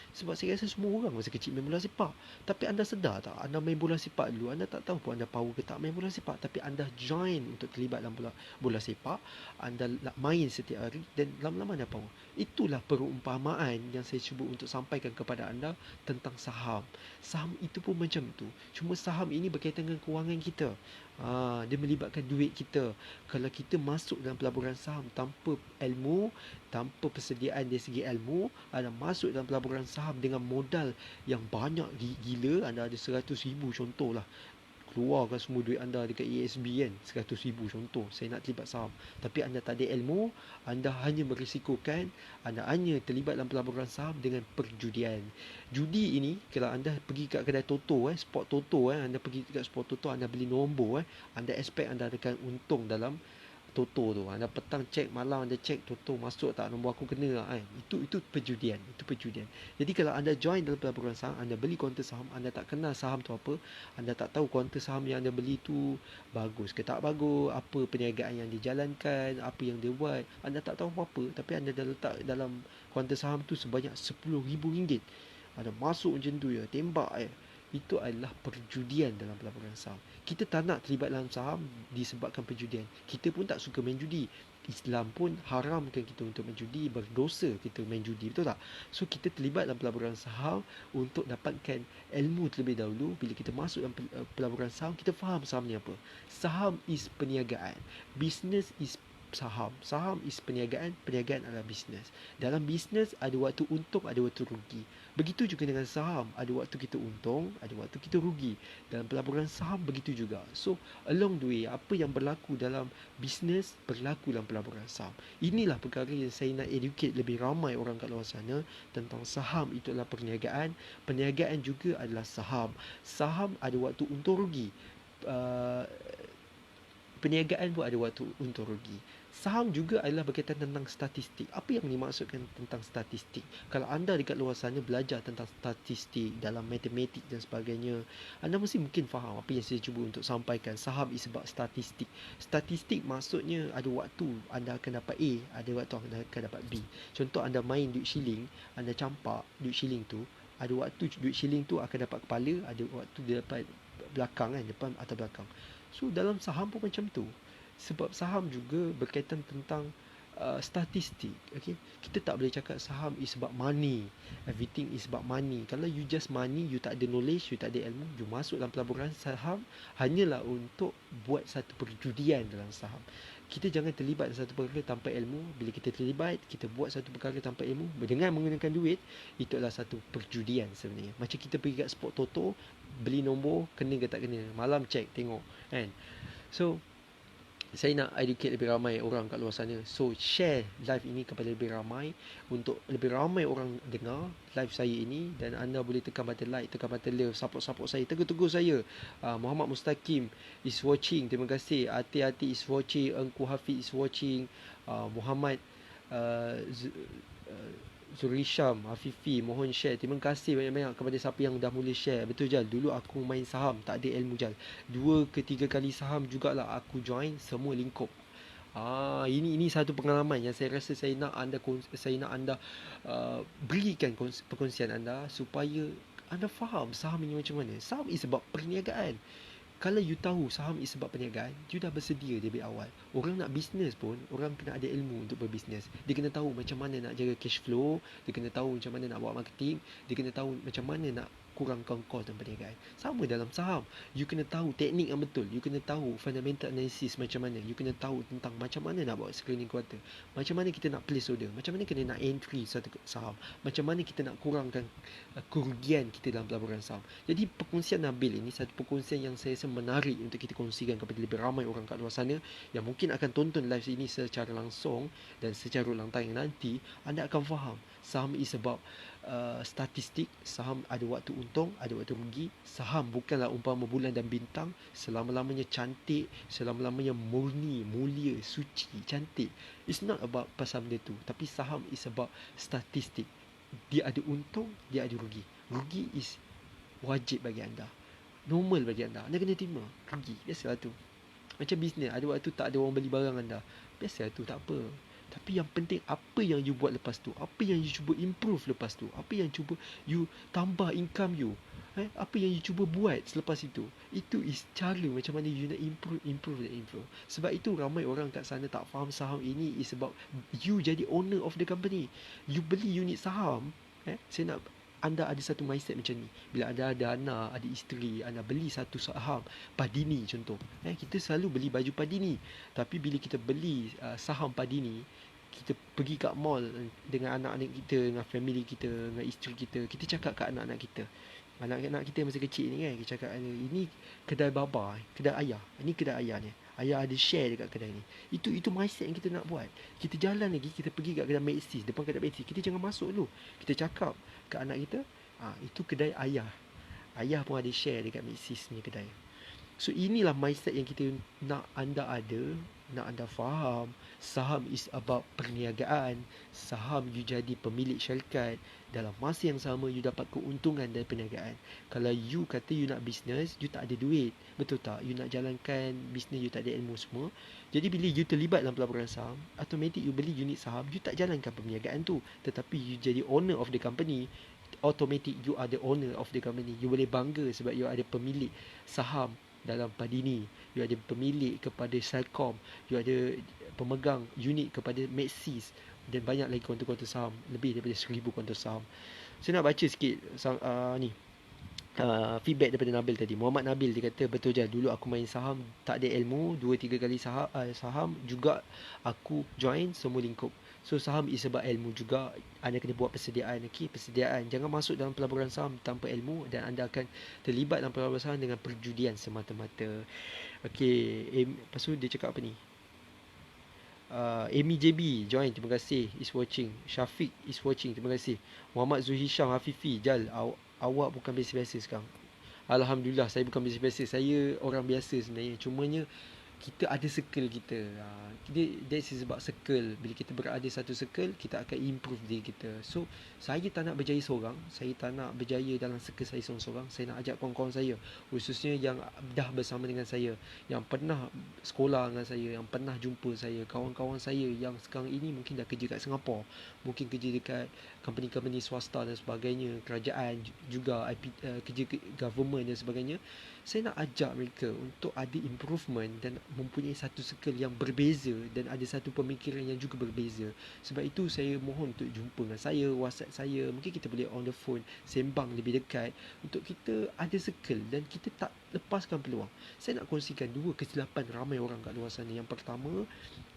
Sebab saya rasa semua orang masa kecil main bola sepak. Tapi anda sedar tak, anda main bola sepak dulu, anda tak tahu pun anda power ke tak main bola sepak. Tapi anda join untuk terlibat dalam bola sepak, anda main setiap hari dan lama-lama anda power. Itulah perumpamaan yang saya cuba untuk sampaikan kepada anda tentang saham. Saham itu pun macam tu. Cuma saham ini berkaitan dengan kewangan kita. Dia melibatkan duit kita. Kalau kita masuk dalam pelaburan saham tanpa ilmu, tanpa persediaan dari segi ilmu, anda masuk dalam pelaburan saham dengan modal yang banyak gila, anda ada 100,000 contohlah, keluarkan semua duit anda dekat ASB kan, 100,000 contoh, saya nak terlibat saham, tapi anda tak ada ilmu, anda hanya merisikokan, anda hanya terlibat dalam pelaburan saham dengan perjudian. Judi ini, kalau anda pergi kat kedai Toto, spot Toto, anda pergi kat spot Toto, anda beli nombor, anda expect anda akan untung dalam Toto tu. Anda petang cek, malam anda cek Toto masuk tak, nombor aku kena kan. Itu perjudian, itu perjudian. Jadi kalau anda join dalam pelaburan saham, anda beli kaunter saham, anda tak kenal saham tu apa, anda tak tahu kaunter saham yang anda beli tu bagus ke tak bagus, apa perniagaan yang dijalankan, apa yang dia buat, anda tak tahu apa-apa, tapi anda dah letak dalam kaunter saham tu sebanyak RM10,000. Anda masuk macam tu ya, tembak itu adalah perjudian dalam pelaburan saham. Kita tak nak terlibat dalam saham disebabkan perjudian. Kita pun tak suka main judi. Islam pun haramkan kita untuk main judi, berdosa kita main judi, betul tak? So kita terlibat dalam pelaburan saham untuk dapatkan ilmu terlebih dahulu. Bila kita masuk dalam pelaburan saham, kita faham saham ni apa. Saham is perniagaan. Business is saham. Saham is perniagaan, perniagaan adalah bisnes. Dalam bisnes ada waktu untung, ada waktu rugi. Begitu juga dengan saham, ada waktu kita untung, ada waktu kita rugi. Dalam pelaburan saham begitu juga. So, along the way, apa yang berlaku dalam bisnes berlaku dalam pelaburan saham. Inilah perkara yang saya nak educate lebih ramai orang kat luar sana tentang saham itu adalah perniagaan, perniagaan juga adalah saham. Saham ada waktu untung rugi. Uh, Perniagaan pun ada waktu untung rugi. Saham juga adalah berkaitan tentang statistik. Apa yang dimaksudkan tentang statistik? Kalau anda dekat luar sana belajar tentang statistik dalam matematik dan sebagainya, anda mesti mungkin faham apa yang saya cuba untuk sampaikan. Saham is about statistik. Statistik maksudnya ada waktu anda akan dapat A, ada waktu anda akan dapat B. Contoh anda main duit shilling, anda campak duit shilling tu, ada waktu duit shilling tu akan dapat kepala, ada waktu dia dapat belakang kan, depan atau belakang. So dalam saham pun macam tu. Sebab saham juga berkaitan tentang statistik. Okay? Kita tak boleh cakap saham is about money. Everything is about money. Kalau you just money, you tak ada knowledge, you tak ada ilmu, you masuk dalam pelaburan saham hanyalah untuk buat satu perjudian dalam saham. Kita jangan terlibat dalam satu perkara tanpa ilmu. Bila kita terlibat, kita buat satu perkara tanpa ilmu dengan menggunakan duit, itu adalah satu perjudian sebenarnya. Macam kita pergi kat spot toto, beli nombor, kena ke tak kena, malam check tengok kan. So saya nak educate lebih ramai orang kat luar sana. So share live ini kepada lebih ramai, untuk lebih ramai orang dengar live saya ini. Dan anda boleh tekan button like, tekan button love, support saya, tegur saya. Muhammad Mustaqim is watching, terima kasih. Hati-hati is watching, Engku Hafiz is watching, Muhammad uh, Zurisham, Afifi, mohon share. Terima kasih banyak-banyak kepada siapa yang dah mula share. Betul Jal, dulu aku main saham, tak ada ilmu Jal. 2 ke 3 kali saham jugalah aku join, semua lingkup. Ini satu pengalaman yang saya rasa saya nak anda berikan perkongsian anda supaya anda faham saham ini macam mana. Saham is about perniagaan. Kalau you tahu saham is sebab perniagaan, you dah bersedia dari awal. Orang nak bisnes pun, orang kena ada ilmu untuk berbisnes. Dia kena tahu macam mana nak jaga cash flow, dia kena tahu macam mana nak buat marketing, dia kena tahu macam mana nak kurangkan kos dan perniagaan. Sama dalam saham, you kena tahu teknik yang betul, you kena tahu fundamental analysis macam mana, you kena tahu tentang macam mana nak buat screening quarter, macam mana kita nak place order, macam mana kita nak entry satu saham, macam mana kita nak kurangkan kerugian kita dalam pelaburan saham. Jadi perkongsian Nabil ini satu perkongsian yang saya rasa menarik untuk kita kongsikan kepada lebih ramai orang kat luar sana yang mungkin akan tonton live ini secara langsung dan secara ulang tayang nanti. Anda akan faham saham is about statistik. Saham ada waktu untung, ada waktu rugi. Saham bukanlah umpama bulan dan bintang, selama-lamanya cantik, selama-lamanya murni, mulia, suci, cantik. It's not about pasal benda tu, tapi saham is about statistik. Dia ada untung, dia ada rugi. Rugi is wajib bagi anda, normal bagi anda. Anda kena terima rugi, biasalah tu. Macam bisnes, ada waktu tak ada orang beli barang anda, biasalah tu, tak apa. Tapi yang penting apa yang you buat lepas tu, apa yang you cuba improve lepas tu, apa yang cuba you tambah income you, apa yang you cuba buat selepas itu. Itu is cara macam mana you nak improve. Sebab itu ramai orang kat sana tak faham saham ini is about you jadi owner of the company. You beli unit saham, saya nak anda ada satu mindset macam ni. Bila anda ada anak, ada isteri, anda beli satu saham Padini contoh, kita selalu beli baju Padini. Tapi bila kita beli saham Padini, kita pergi kat mall dengan anak-anak kita, dengan family kita, dengan isteri kita, kita cakap kat anak-anak kita, anak-anak kita masa kecil ni kan, kita cakap ini kedai baba, kedai ayah, ini kedai ayah ni, ayah ada share dekat kedai ni. Itu mindset yang kita nak buat. Kita jalan lagi, kita pergi kat kedai Maxis, depan kedai Maxis, kita jangan masuk dulu, kita cakap kat anak kita, itu kedai ayah, ayah pun ada share dekat Maxis ni kedai. So inilah mindset yang kita nak anda ada, nak anda faham. Saham is about perniagaan. Saham you jadi pemilik syarikat, dalam masa yang sama you dapat keuntungan dari perniagaan. Kalau you kata you nak bisnes, you tak ada duit, betul tak? You nak jalankan bisnes, you tak ada ilmu semua. Jadi bila you terlibat dalam pelaburan saham, automatic you beli unit saham, you tak jalankan perniagaan tu, tetapi you jadi owner of the company. automatic you are the owner of the company. You boleh bangga sebab you ada pemilik saham dalam Padini, you ada pemilik kepada Celcom, you ada pemegang unit kepada Maxis, dan banyak lagi kontor-kontor saham, lebih daripada 1,000 kontor saham. Saya nak baca sikit ni feedback daripada Nabil tadi. Muhammad Nabil, dia kata, betul je, dulu aku main saham tak ada ilmu, 2-3 kali saham juga aku join semua lingkup. So saham is sebab ilmu juga. Anda kena buat persediaan. Okay? Persediaan. Jangan masuk dalam pelaburan saham tanpa ilmu, dan anda akan terlibat dalam pelaburan saham dengan perjudian semata-mata. Okay, lepas tu dia cakap apa ni? Amy JB join, terima kasih, is watching. Syafiq is watching, terima kasih. Muhammad Zuhisham Hafifi, Jal, awak bukan biasa-biasa sekarang. Alhamdulillah, saya bukan biasa-biasa. Saya orang biasa sebenarnya. Cumanya kita ada circle kita. That's sebab circle. Bila kita berada satu circle, kita akan improve diri kita. So, saya tak nak berjaya seorang. Saya tak nak berjaya dalam circle saya seorang-seorang. Saya nak ajak kawan-kawan saya, khususnya yang dah bersama dengan saya, yang pernah sekolah dengan saya, yang pernah jumpa saya, kawan-kawan saya yang sekarang ini mungkin dah kerja kat Singapura, mungkin kerja dekat company-company swasta dan sebagainya, kerajaan juga, kerja government dan sebagainya. Saya nak ajak mereka untuk ada improvement dan mempunyai satu circle yang berbeza dan ada satu pemikiran yang juga berbeza. Sebab itu saya mohon untuk jumpa dengan saya, WhatsApp saya, mungkin kita boleh on the phone, sembang lebih dekat, untuk kita ada circle dan kita tak lepaskan peluang. Saya nak kongsikan 2 kesilapan ramai orang kat luar sana. Yang pertama,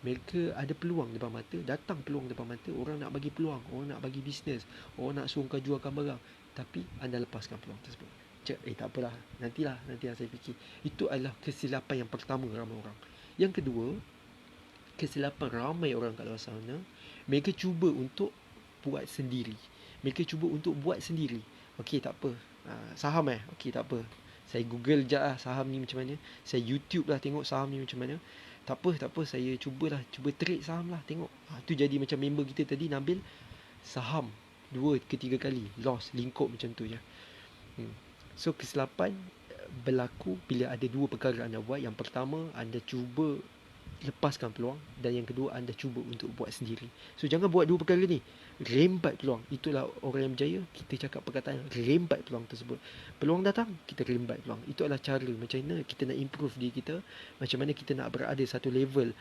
mereka ada peluang depan mata, datang peluang depan mata, orang nak bagi peluang, orang nak bagi bisnes, orang nak suruh kau jualkan barang, tapi anda lepaskan peluang tersebut. Tak apalah, nantilah saya fikir. Itu adalah kesilapan yang pertama ramai orang. Yang kedua, kesilapan ramai orang kat luar sana, mereka cuba untuk buat sendiri. Okey, tak apa. Saham okey, tak apa. Saya Google je lah saham ni macam mana. Saya YouTube lah tengok saham ni macam mana. Tak apa, saya cuba trade saham lah, tengok. Tu jadi macam member kita tadi, Nabil. Saham 2 ke 3 kali loss, lingkup macam tu je. So kesilapan berlaku bila ada 2 perkara anda buat. Yang pertama, anda cuba lepaskan peluang, dan yang kedua, anda cuba untuk buat sendiri. So jangan buat 2 perkara ni. Rembat peluang. Itulah orang yang berjaya. Kita cakap perkataan rembat peluang tersebut. Peluang datang, kita rembat peluang. Itu adalah cara macam mana kita nak improve diri kita, macam mana kita nak berada satu level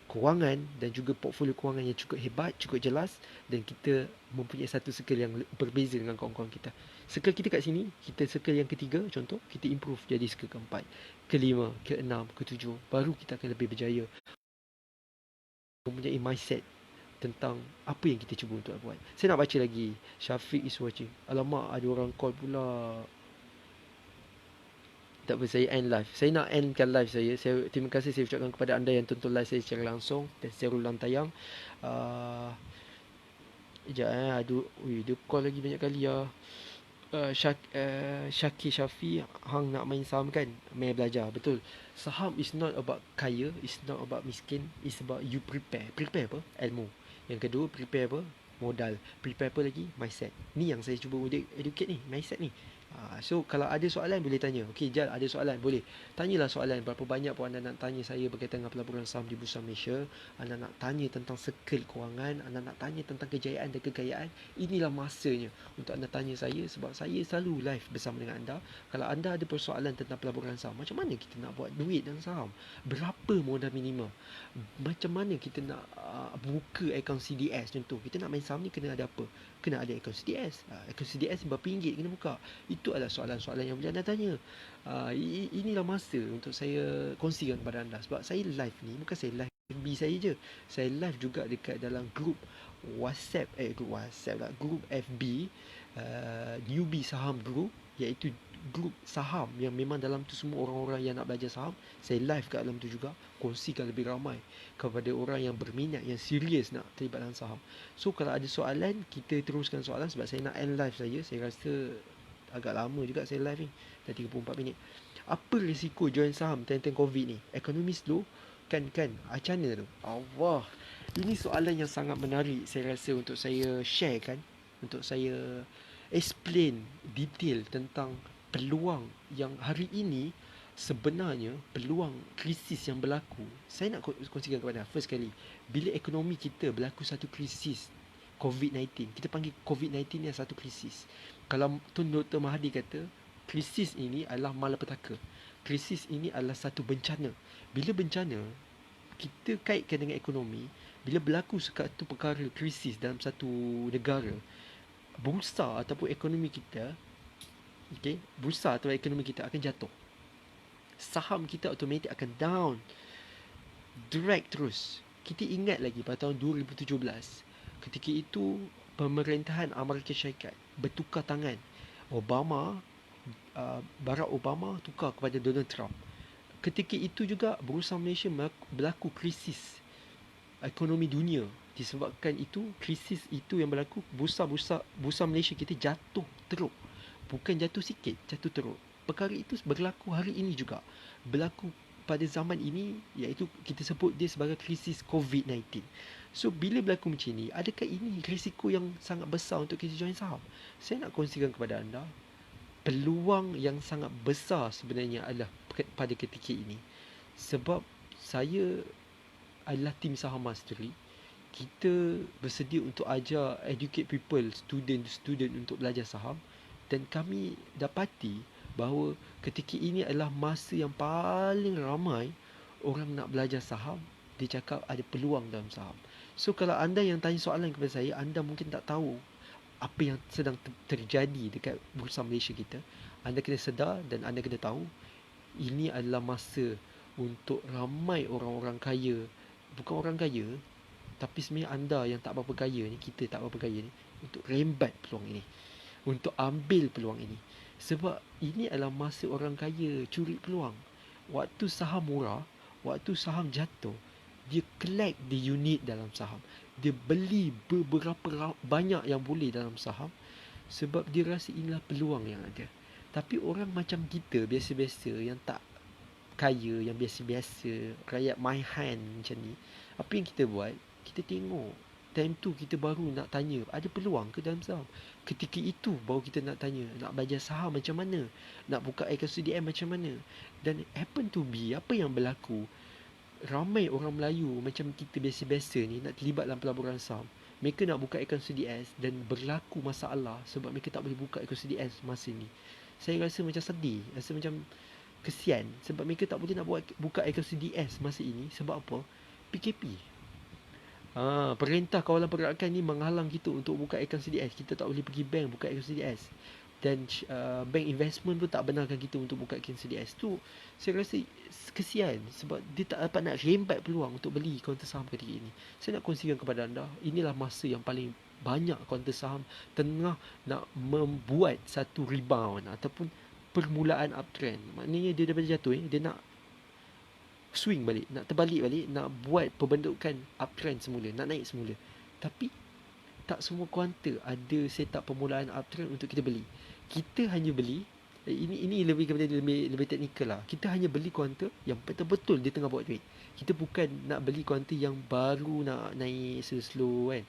kewangan dan juga portfolio kewangan yang cukup hebat, cukup jelas, dan kita mempunyai satu circle yang berbeza dengan kawan-kawan kita. Circle kita kat sini, kita circle yang ketiga, contoh, kita improve jadi circle keempat, kelima, keenam, ketujuh, baru kita akan lebih berjaya mempunyai mindset tentang apa yang kita cuba untuk buat. Saya nak baca lagi. Syafiq is watching. Alamak, ada orang call pula. Tak apa, saya end live. Saya nak endkan live saya. Terima kasih saya ucapkan kepada anda yang tonton live saya secara langsung dan secara ulang tayang. Sekejap dia call lagi banyak kali ya. Syakir Syafi, hang nak main saham kan? Main belajar. Betul. Saham is not about kaya, it's not about miskin, it's about you prepare. Prepare apa? Ilmu. Yang kedua, prepare apa? Modal. Prepare apa lagi? Mindset. Ni yang saya cuba educate ni, mindset ni. So kalau ada soalan boleh tanya. Okey, Jal, ada soalan boleh. Tanyalah soalan. Berapa banyak pun anda nak tanya saya berkaitan dengan pelaburan saham di Bursa Malaysia. Anda nak tanya tentang circle kewangan, anda nak tanya tentang kejayaan dan kekayaan. Inilah masanya untuk anda tanya saya, sebab saya selalu live bersama dengan anda. Kalau anda ada persoalan tentang pelaburan saham, macam mana kita nak buat duit dalam saham? Berapa modal minimum? Macam mana kita nak buka akaun CDS contoh. Kita nak main saham ni kena ada apa? Kena ada akaun CDS. Akaun CDS berapa ringgit kena buka? Itu adalah soalan-soalan yang boleh anda tanya. Inilah masa untuk saya kongsikan kepada anda. Sebab saya live ni, bukan saya live FB saya je. Saya live juga dekat dalam grup WhatsApp, grup FB, newbie saham group, iaitu grup saham yang memang dalam tu semua orang-orang yang nak belajar saham. Saya live kat dalam tu juga, kongsikan lebih ramai kepada orang yang berminat, yang serius nak terlibat dalam saham. So kalau ada soalan, kita teruskan soalan, sebab saya nak end live saya. Saya rasa agak lama juga saya live ni, dah 34 minit. Apa risiko join saham time COVID ni? Ekonomi slow kan macam mana tu? Allah, ini soalan yang sangat menarik saya rasa untuk saya share kan, untuk saya explain detail tentang peluang yang hari ini sebenarnya peluang krisis yang berlaku. Saya nak kongsikan kepada anda. First kali, bila ekonomi kita berlaku satu krisis COVID-19, kita panggil COVID-19 ni satu krisis. Kalau Tun Dr. Mahathir kata, krisis ini adalah malapetaka. Krisis ini adalah satu bencana. Bila bencana, kita kaitkan dengan ekonomi, bila berlaku satu perkara krisis dalam satu negara, bursa ataupun ekonomi kita, okay, bursa atau ekonomi kita akan jatuh. Saham kita automatik akan down. Drag terus. Kita ingat lagi pada tahun 2017, ketika itu pemerintahan Amerika Syarikat bertukar tangan. Barack Obama tukar kepada Donald Trump. Ketika itu juga bursa Malaysia berlaku krisis ekonomi dunia. Disebabkan itu, krisis itu yang berlaku, bursa Malaysia kita jatuh teruk. Bukan jatuh sikit, jatuh teruk. Perkara itu berlaku hari ini juga. Berlaku pada zaman ini, iaitu kita sebut dia sebagai krisis COVID-19. So, bila berlaku macam ni, adakah ini risiko yang sangat besar untuk kita join saham? Saya nak kongsikan kepada anda, peluang yang sangat besar sebenarnya adalah pada ketika ini. Sebab saya adalah tim saham mastery. Kita bersedia untuk ajar, educate people, student untuk belajar saham. Dan kami dapati bahawa ketika ini adalah masa yang paling ramai orang nak belajar saham. Dia cakap ada peluang dalam saham. So kalau anda yang tanya soalan kepada saya, anda mungkin tak tahu apa yang sedang terjadi dekat bursa Malaysia kita. Anda kena sedar dan anda kena tahu ini adalah masa untuk ramai orang-orang kaya, bukan orang kaya, tapi sebenarnya anda yang tak berapa kaya ni, kita tak berapa kaya ni, untuk rembat peluang ini, untuk ambil peluang ini. Sebab ini adalah masa orang kaya curi peluang. Waktu saham murah, waktu saham jatuh, dia collect the unit dalam saham. Dia beli beberapa banyak yang boleh dalam saham, sebab dia rasa inilah peluang yang ada. Tapi orang macam kita, biasa-biasa, yang tak kaya, yang biasa-biasa, rakyat my hand macam ni, apa yang kita buat? Kita tengok. Time tu kita baru nak tanya, ada peluang ke dalam saham? Ketika itu baru kita nak tanya, nak belajar saham macam mana? Nak buka akaun CDM macam mana? Dan happen to be, apa yang berlaku? Ramai orang Melayu macam kita biasa-biasa ni nak terlibat dalam pelaburan saham. Mereka nak buka akaun CDS dan berlaku masalah sebab mereka tak boleh buka akaun CDS masa ni. Saya rasa macam sedih, rasa macam kesian sebab mereka tak boleh nak buka akaun CDS masa ini. Sebab apa? PKP. Perintah kawalan pergerakan ni menghalang kita untuk buka akaun CDS. Kita tak boleh pergi bank buka akaun CDS. Dan bank investment pun tak benarkan kita untuk buka akaun CDS. Tu saya rasa kesian sebab dia tak dapat nak rembat peluang untuk beli kaunter saham ketika ini. Saya nak kongsikan kepada anda, inilah masa yang paling banyak kaunter saham tengah nak membuat satu rebound ataupun permulaan uptrend. Maknanya dia daripada jatuh, dia nak swing balik, nak terbalik balik, nak buat pembentukan uptrend semula, nak naik semula. Tapi tak semua kuanter ada setup permulaan uptrend untuk kita beli. Kita hanya beli, ini lebih kepada lebih teknikal lah. Kita hanya beli kuanter yang betul-betul dia tengah buat duit. Kita bukan nak beli kuanter yang baru nak naik slow kan.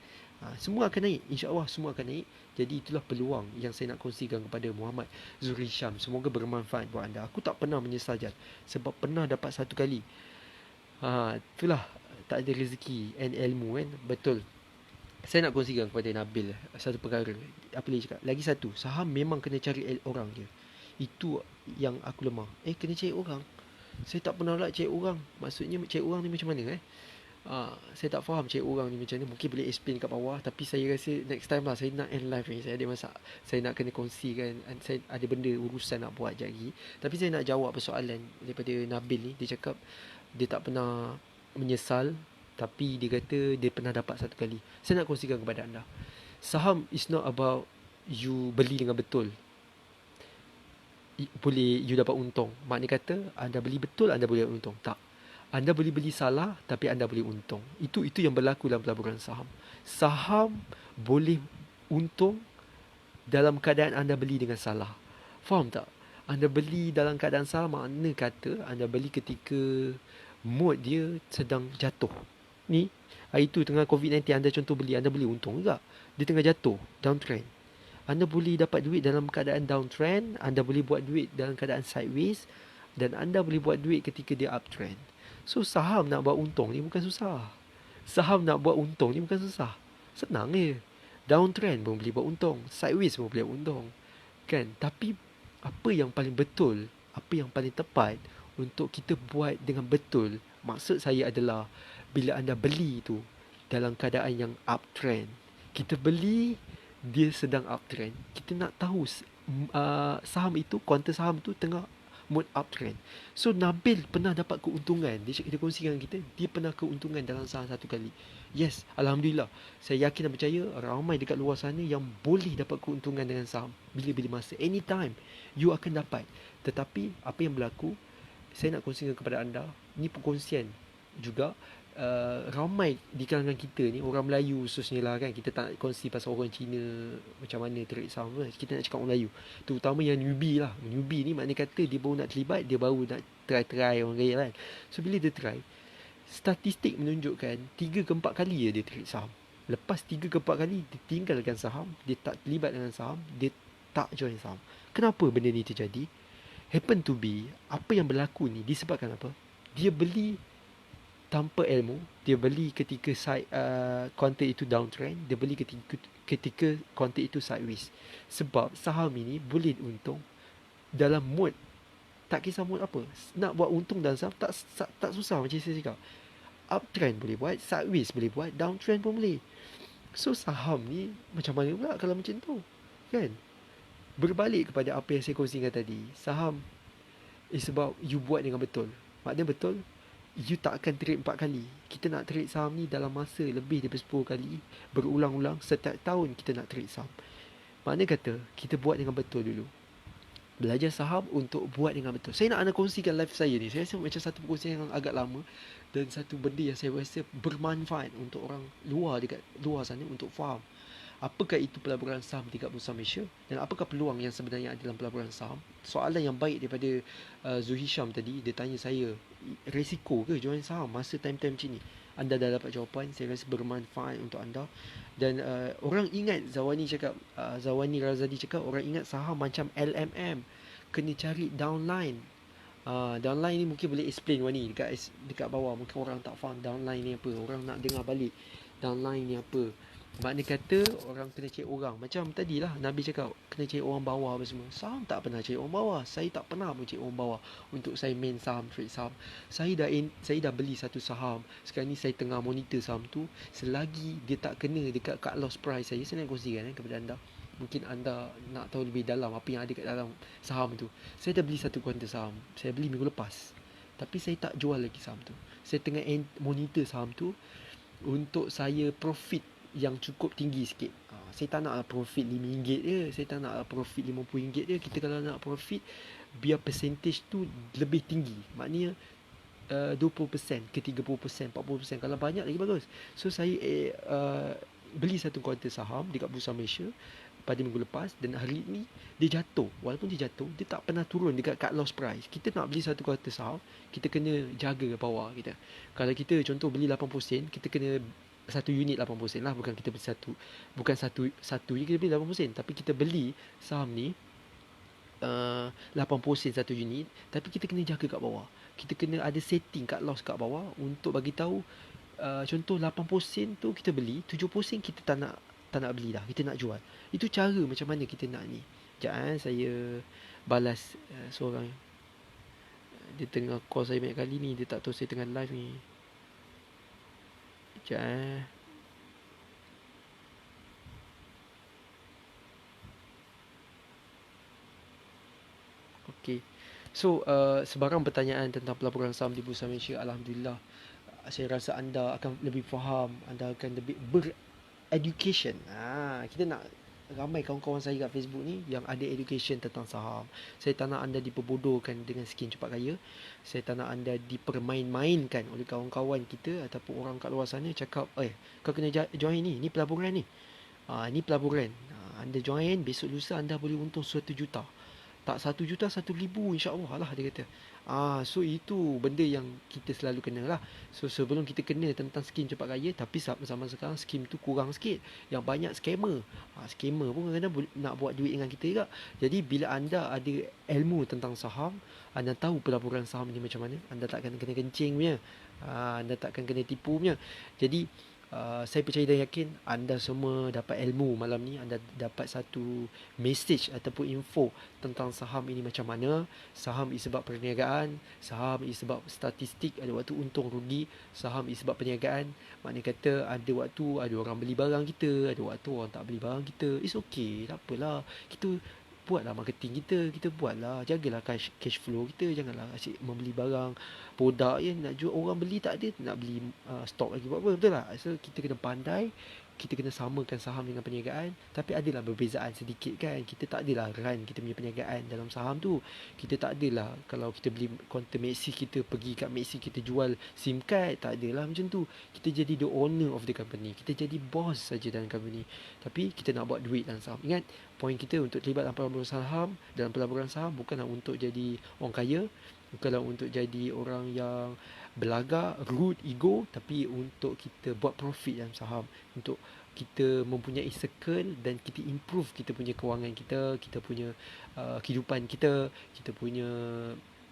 Semua akan naik, insya-Allah semua akan naik. Jadi itulah peluang yang saya nak kongsikan kepada Muhammad Zuri Syam. Semoga bermanfaat buat anda. Aku tak pernah menyesal Jad, sebab pernah dapat satu kali. Itulah, tak ada rezeki and ilmu kan. Betul. Saya nak kongsikan kepada Nabil satu perkara. Apa dia cakap? Lagi satu, saham memang kena cari orang je. Itu yang aku lemah. Kena cari orang. Saya tak pernah lah cari orang. Maksudnya cari orang ni macam mana saya tak faham cari orang ni macam mana. Mungkin boleh explain kat bawah. Tapi saya rasa next time lah saya nak end live ni. Saya ada masak, saya nak kena kongsikan. Saya ada benda urusan nak buat sekejap lagi. Tapi saya nak jawab persoalan daripada Nabil ni. Dia cakap dia tak pernah menyesal, tapi dia kata dia pernah dapat satu kali. Saya nak kongsikan kepada anda, saham is not about you beli dengan betul boleh you dapat untung. Maknanya kata anda beli betul anda boleh untung. Tak, anda boleh beli salah tapi anda boleh untung. Itu yang berlaku dalam pelaburan saham. Saham boleh untung dalam keadaan anda beli dengan salah. Faham tak? Anda beli dalam keadaan salah, makna kata anda beli ketika mood dia sedang jatuh. Ni, hari tu tengah COVID-19 anda contoh beli, anda boleh untung juga. Dia tengah jatuh, downtrend. Anda boleh dapat duit dalam keadaan downtrend, anda boleh buat duit dalam keadaan sideways, dan anda boleh buat duit ketika dia uptrend. So saham nak buat untung ni bukan susah. Saham nak buat untung ni bukan susah. Senang je. Downtrend pun boleh buat untung, sideways pun boleh buat untung. kan? Tapi apa yang paling betul, apa yang paling tepat untuk kita buat dengan betul, maksud saya adalah bila anda beli tu dalam keadaan yang uptrend, kita beli dia sedang uptrend, kita nak tahu saham itu, kuantum saham tu tengah mood uptrend. So Nabil pernah dapat keuntungan, dia kongsikan dengan kita, dia pernah keuntungan dalam saham satu kali. Yes, Alhamdulillah. Saya yakin dan percaya ramai dekat luar sana yang boleh dapat keuntungan dengan saham bila-bila masa. Anytime you akan dapat. Tetapi apa yang berlaku, saya nak kongsikan kepada anda, ni perkongsian juga, ramai di kalangan kita ni, orang Melayu khususnya lah kan, kita tak nak kongsi pasal orang Cina macam mana trade saham kan. Kita nak cakap orang Melayu, terutama yang newbie lah. Newbie ni maknanya kata dia baru nak terlibat, dia baru nak try orang kaya kan. So bila dia try, statistik menunjukkan 3 ke 4 kali dia trade saham. Lepas 3 ke 4 kali dia tinggalkan saham, dia tak terlibat dengan saham, dia tak join saham. Kenapa benda ni terjadi? Happen to be, apa yang berlaku ni disebabkan apa? Dia beli tanpa ilmu, dia beli ketika kuantum itu downtrend, dia beli ketika kuantum itu sideways. Sebab saham ini boleh untung dalam mood, tak kisah mood apa. Nak buat untung dalam saham tak susah macam saya cakap. Uptrend boleh buat, sideways boleh buat, downtrend pun boleh. So saham ni macam mana pula kalau macam tu? Kan? Berbalik kepada apa yang saya kongsikan tadi, saham is about you buat dengan betul. Maknanya betul, you tak akan trade 4 kali. Kita nak trade saham ni dalam masa lebih daripada 10 kali, berulang-ulang setiap tahun kita nak trade saham. Maknanya kata, kita buat dengan betul dulu. Belajar saham untuk buat dengan betul. Saya nak anda kongsikan live saya ni. Saya rasa macam satu perkongsian yang agak lama dan satu benda yang saya rasa bermanfaat untuk orang luar dekat luar sana untuk faham apakah itu pelaburan saham dekat Bursa Malaysia dan apakah peluang yang sebenarnya ada dalam pelaburan saham. Soalan yang baik daripada Zuhisham tadi, dia tanya saya, resiko ke join saham masa time-time macam ni? Anda dah dapat jawapan, saya rasa bermanfaat untuk anda. Dan orang ingat Zawani cakap, Zawani Razadi cakap, orang ingat saham macam LMM, kena cari downline. Downline ni mungkin boleh explain Wani dekat bawah, mungkin orang tak faham downline ni apa, orang nak dengar balik downline ni apa. Makna kata orang kena cari orang. Macam tadilah Nabi cakap kena cari orang bawah apa semua. Saham tak pernah cari orang bawah. Saya tak pernah pun cari orang bawah untuk saya main saham, trade saham. Saya dah beli satu saham. Sekarang ni saya tengah monitor saham tu. Selagi dia tak kena dekat cut loss price saya nak kongsikan kepada anda. Mungkin anda nak tahu lebih dalam apa yang ada kat dalam saham tu. Saya dah beli satu kuantum saham. Saya beli minggu lepas. Tapi saya tak jual lagi saham tu. Saya tengah monitor saham tu untuk saya profit yang cukup tinggi sikit. Saya tak nak profit RM5 je, saya tak nak profit RM50 je. Kita kalau nak profit, biar percentage tu lebih tinggi. Maknanya 20% ke 30%, 40%. Kalau banyak lagi bagus. So saya beli satu kuantum saham dekat Bursa Malaysia pada minggu lepas, dan hari ni dia jatuh. Walaupun dia jatuh, dia tak pernah turun dekat cut loss price. Kita nak beli satu kuantum saham, kita kena jaga bawah kita. Kalau kita contoh beli 80%, kita kena satu unit 80% lah, bukan kita beli satu je kita beli 80%, tapi kita beli saham ni 80% satu unit, tapi kita kena jaga kat bawah. Kita kena ada setting kat loss kat bawah untuk bagi tahu contoh 80% tu kita beli, 7% kita tak nak beli dah, kita nak jual. Itu cara macam mana kita nak ni. Sekejap saya balas seorang. Dia tengah call saya banyak kali ni, dia tak tahu saya tengah live ni. Sekejap Okay. So sebarang pertanyaan tentang pelaburan saham di Bursa Malaysia, Alhamdulillah, saya rasa anda akan lebih faham, anda akan lebih bereducation. Kita nak ramai kawan-kawan saya kat Facebook ni yang ada education tentang saham. Saya tak nak anda diperbodohkan dengan skim cepat kaya. Saya tak nak anda dipermain-mainkan oleh kawan-kawan kita ataupun orang kat luar sana cakap, kau kena join ni pelaburan ni. Ni pelaburan. Anda join, besok lusa anda boleh untung 1 juta. Tak 1 juta, 1,000 insya-Allah lah dia kata. So itu benda yang kita selalu kena lah. So sebelum kita kena tentang skim cepat kaya, tapi zaman sekarang skim tu kurang sikit. Yang banyak scammer. Scammer pun kadang-kadang nak buat duit dengan kita juga. Jadi bila anda ada ilmu tentang saham, anda tahu pelaburan saham ni macam mana, anda tak akan kena kencing punya. Anda tak akan kena tipu punya. Jadi Saya percaya dan yakin anda semua dapat ilmu malam ni, anda dapat satu message ataupun info tentang saham ini macam mana. Saham is sebab perniagaan, saham is sebab statistik, ada waktu untung rugi, saham is sebab perniagaan. Maknanya kata ada waktu ada orang beli barang kita, ada waktu orang tak beli barang kita. It's okay, tak apalah. Kita buatlah marketing kita, kita buatlah, jagalah cash flow kita, janganlah asyik membeli barang produk je nak jual, orang beli tak ada, nak beli stok lagi buat apa, betul tak? So kita kena pandai, kita kena samakan saham dengan perniagaan, tapi adalah perbezaan sedikit kan. Kita tak adalah run kita punya perniagaan dalam saham tu. Kita tak adalah kalau kita beli konten Maxi, kita pergi kat Maxi kita jual SIM card, tak adalah macam tu. Kita jadi the owner of the company, kita jadi boss saja dalam company, tapi kita nak buat duit dalam saham. Ingat, poin kita untuk terlibat dalam pelaburan saham bukanlah untuk jadi orang kaya, bukanlah untuk jadi orang yang belagak, rude, ego, tapi untuk kita buat profit dalam saham, untuk kita mempunyai circle dan kita improve kita punya kewangan kita, kita punya kehidupan kita, kita punya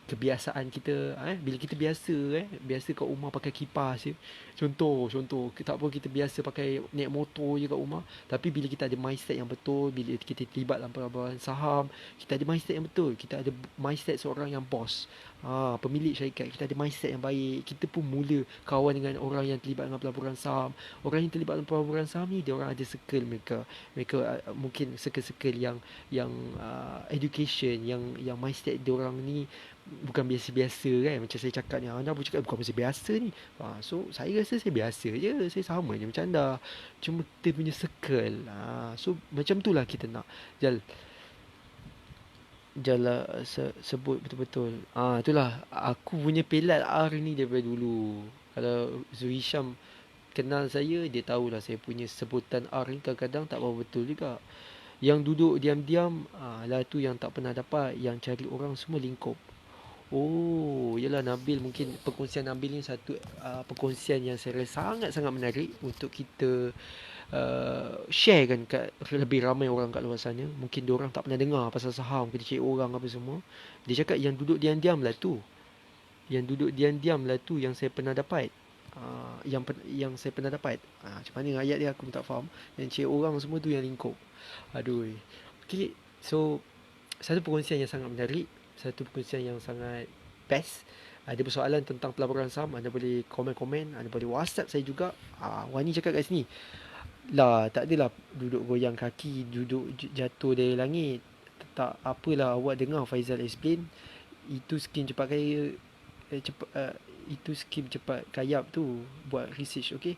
kebiasaan kita. Bila kita biasa kat rumah pakai kipas je, contoh tak apa, kita biasa pakai naik motor je kat rumah, tapi bila kita ada mindset yang betul, bila kita terlibat dalam pelaburan saham, kita ada mindset yang betul, kita ada mindset seorang yang bos, pemilik syarikat, kita ada mindset yang baik, kita pun mula kawan dengan orang yang terlibat dengan pelaburan saham. Orang yang terlibat dalam pelaburan saham ni, dia orang ada circle mereka mungkin circle-circle yang education, yang mindset dia orang ni bukan biasa-biasa kan. Macam saya cakap ni, anda pun cakap bukan biasa ni. So saya rasa saya biasa je, saya sama je macam anda, cuma kita punya circle. So macam tu lah kita nak sebut betul-betul. Itulah aku punya pelat R ni daripada dulu. Kalau Zuhisham kenal saya, dia tahulah saya punya sebutan R ni kadang-kadang tak berapa betul juga. Yang duduk diam-diam, lah tu yang tak pernah dapat, yang cari orang semua lingkup. Oh, yalah, Nabil, mungkin perkongsian Nabil ni satu perkongsian yang saya rasa sangat-sangat menarik untuk kita share kan kat lebih ramai orang kat luar sana. Mungkin diorang tak pernah dengar pasal saham, kita cari orang apa semua. Dia cakap yang duduk diam-diam lah tu. Yang duduk diam-diam lah tu yang saya pernah dapat. Yang saya pernah dapat. Macam mana ayat dia aku tak faham. Yang cari orang semua tu yang lingkup. Aduh. Okay, so satu perkongsian yang sangat menarik, satu perkongsian yang sangat best. Ada persoalan tentang pelaburan saham, anda boleh komen-komen, anda boleh WhatsApp saya juga. Wani cakap kat sini, lah tak adalah duduk goyang kaki, duduk jatuh dari langit. Tak apalah, awak dengar Faizal explain, itu skim cepat kaya, itu skim cepat kayap tu, buat research, okey.